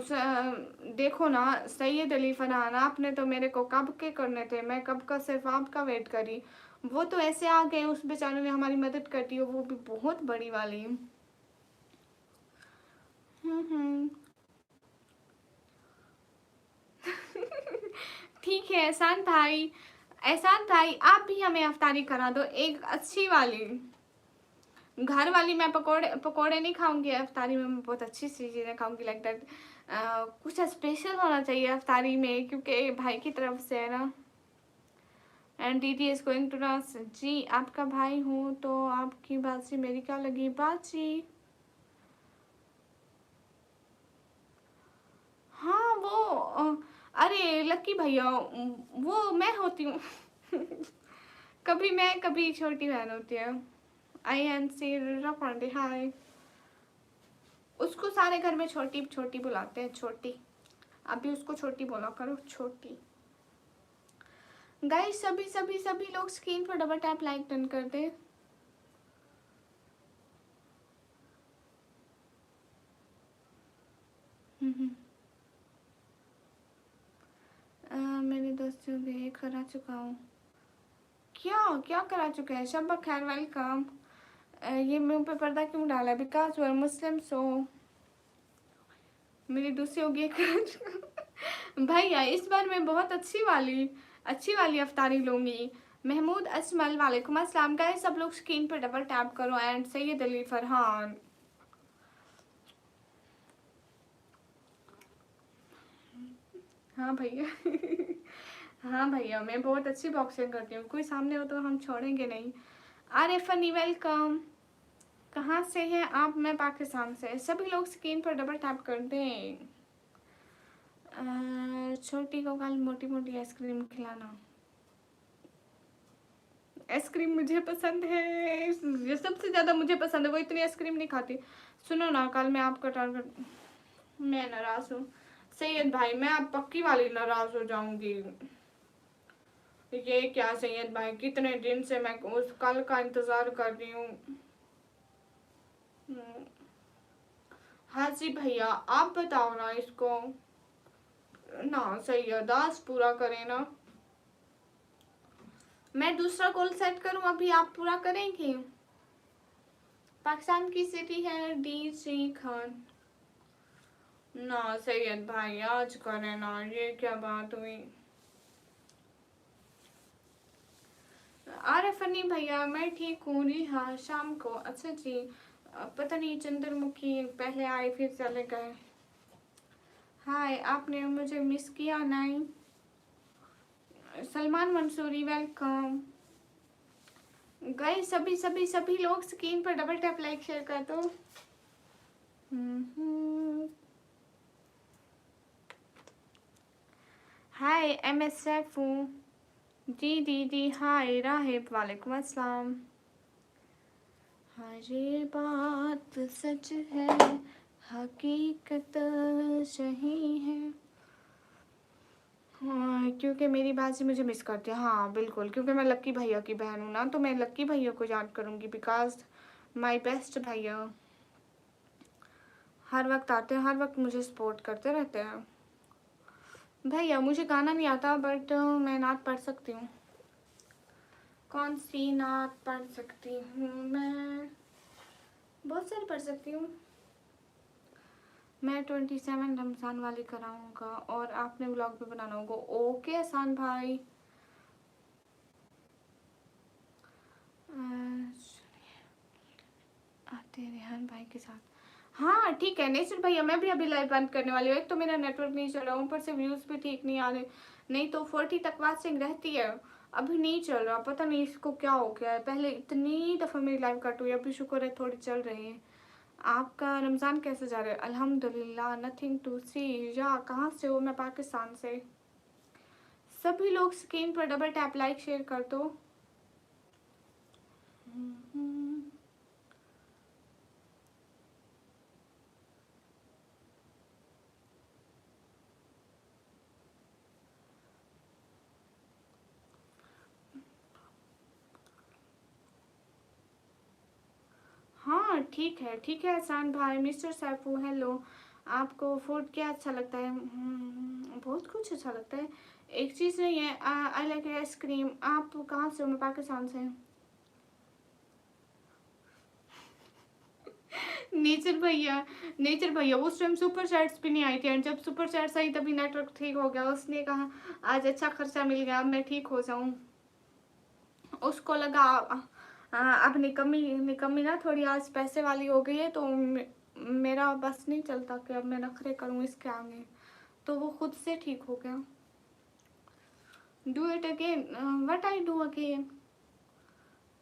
देखो ना सैयद अली फरहान, आपने तो मेरे को कब के करने थे, मैं कब का सिर्फ आपका वेट करी। वो तो ऐसे आ गए, उस बेचारे ने हमारी मदद करती है, वो भी बहुत बड़ी वाली। हम्म ठीक है एहसान भाई, आप भी हमें अफ्तारी करा दो एक अच्छी वाली। घर वाली मैं पकोड़े पकोड़े नहीं खाऊंगी, अफ्तारी में मैं बहुत अच्छी सी चीज़ें खाऊंगी लाइक दैट। कुछ स्पेशल होना चाहिए अफ्तारी में, क्योंकि भाई की तरफ से है ना। एंड दीदी इज गोइंग टू डांस। जी, आपका भाई हूँ तो आपकी बात से मेरी क्या लगी बात जी? हाँ वो अरे लकी भैया, वो मैं होती हूँ कभी मैं कभी छोटी बहन होती है। आई एन सी पांडे, हाय। उसको सारे घर में छोटी छोटी बुलाते हैं, छोटी। अभी उसको छोटी बोला करो, छोटी। गाइस सभी सभी सभी लोग स्क्रीन पर डबल टैप लाइक डन कर दे। मेरे दोस्तों भी करा चुका हूँ। क्या क्या करा चुके हैं? शब्बा खैर, वेलकम। ये मुंह पे पर्दा क्यों डाला है? बिकॉज वी आर मुस्लिम, सो मेरी दूसरी होगी एक भैया इस बार मैं बहुत अच्छी वाली अफ्तारी लूंगी। महमूद असमल, वालेकुम अस्सलाम। गाइस सब लोग स्क्रीन पर डबल टैप करो। एंड सैयद अली फरहान, हाँ भैया हाँ भैया, मैं बहुत अच्छी बॉक्सिंग करती हूँ, कोई सामने हो तो हम छोड़ेंगे नहीं। अरे फनी, वेलकम। कहाँ से हैं आप? मैं पाकिस्तान से। सभी लोग स्क्रीन पर डबल टैप कर दें। छोटी को कल मोटी मोटी आइसक्रीम खिलाना। आइसक्रीम मुझे पसंद है, ये सबसे ज़्यादा मुझे पसंद है, वो इतनी आइसक्रीम नहीं खाती। सुनो ना, कल मैं आपका टारगेट, मैं नाराज़ हूँ सैयद भाई, मैं अब पक्की वाली नाराज़ हो जाऊंगी। ये क्या सैयद भाई, कितने दिन से मैं उस कल का इंतज़ार कर रही हूँ। हाँ जी भैया, आप बताओ ना इसको ना, सैयद आज पूरा करें ना। मैं दूसरा गोल सेट करूं, अभी आप पूरा करेंगे? पाकिस्तान की सिटी है DC खान। ना सैयद भाई आज करें ना, ये क्या बात हुई? अरे फनी भैया, मैं ठीक हूँ हाँ शाम को। अच्छा जी, पता नहीं चंद्रमुखी पहले आए फिर चले गए। हाय, आपने मुझे मिस किया नहीं? सलमान मंसूरी वेलकम। गए सभी सभी सभी लोग स्क्रीन पर डबल टैप लाइक शेयर कर दो। हाय एम एस सैफू। जी दीदी हाय राहिब वालेकुम अस्सलाम। हर ये बात सच है, हकीकत सही है। हाँ, क्योंकि मेरी बात मुझे मिस करते हैं। हाँ बिल्कुल, क्योंकि मैं लक्की भैया की बहन हूँ ना, तो मैं लक्की भैया को याद करूँगी बिकॉज माय बेस्ट भैया हर वक्त आते हैं, हर वक्त मुझे सपोर्ट करते रहते हैं। भैया मुझे गाना नहीं आता बट मैं नात पढ़ सकती हूँ। कौन सी नात पढ़ सकती हूँ मैं? बहुत सारी पढ़ सकती हूँ। मैं 27 रमज़ान वाली कराऊंगा और आपने व्लॉग भी बनाना होगा। ओके आसान भाई। आते रेहान भाई के साथ। हाँ ठीक है नेचर भैया, मैं भी अभी लाइव बंद करने वाली हूँ। एक तो मेरा नेटवर्क नहीं चल रहा, ऊपर से व्यूज़ भी ठीक नहीं आ रहे। नहीं तो 40 तक वाचिंग रहती है, अभी नहीं चल रहा। पता नहीं इसको क्या हो गया है। पहले इतनी दफ़ा मेरी लाइव कट हुई, अभी शुक्र है थोड़ी चल रही है। आपका रमज़ान कैसे जा रहा है? अल्हम्दुलिल्लाह, नथिंग टू सी। या कहाँ से हो? मैं पाकिस्तान से। सभी लोग स्क्रीन पर डबल टैप लाइक शेयर कर दो। हाँ ठीक है एहसान भाई। Mister Saifu hello. आपको फूड क्या अच्छा लगता है? बहुत कुछ अच्छा लगता है, एक चीज़ नहीं है। I like ice cream. आप कहाँ से हो? मैं पाकिस्तान से। नेचर भैया उस टाइम सुपर चैट्स भी नहीं आई थी, एंड जब सुपर चैट्स आई तभी नेटवर्क ठीक हो गया। उसने कहा आज अच्छा खर्चा मिल गया, अब मैं ठीक हो जाऊँ। उसको लगा अब निकम्मी ना थोड़ी आज पैसे वाली हो गई है, तो मेरा बस नहीं चलता कि अब मैं नखरे करूँ इसके आगे, तो वो खुद से ठीक हो गया। Do it again? What I do again?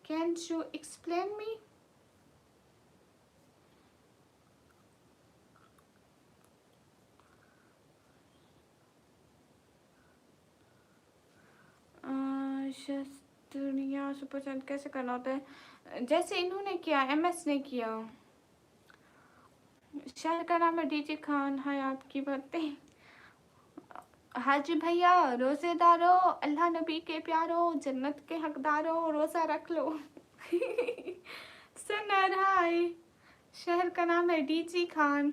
Can you explain me? दुनिया सुपर चैट कैसे करना होता है? जैसे इन्होंने किया, MS ने किया। शहर का नाम है डीजे खान। है आपकी बातें। हाजी भैया रोजेदारो, अल्लाह नबी के प्यारो, जन्नत के हकदारो, रोजा रख लो। सनर हाय। शहर का नाम है डीजे खान।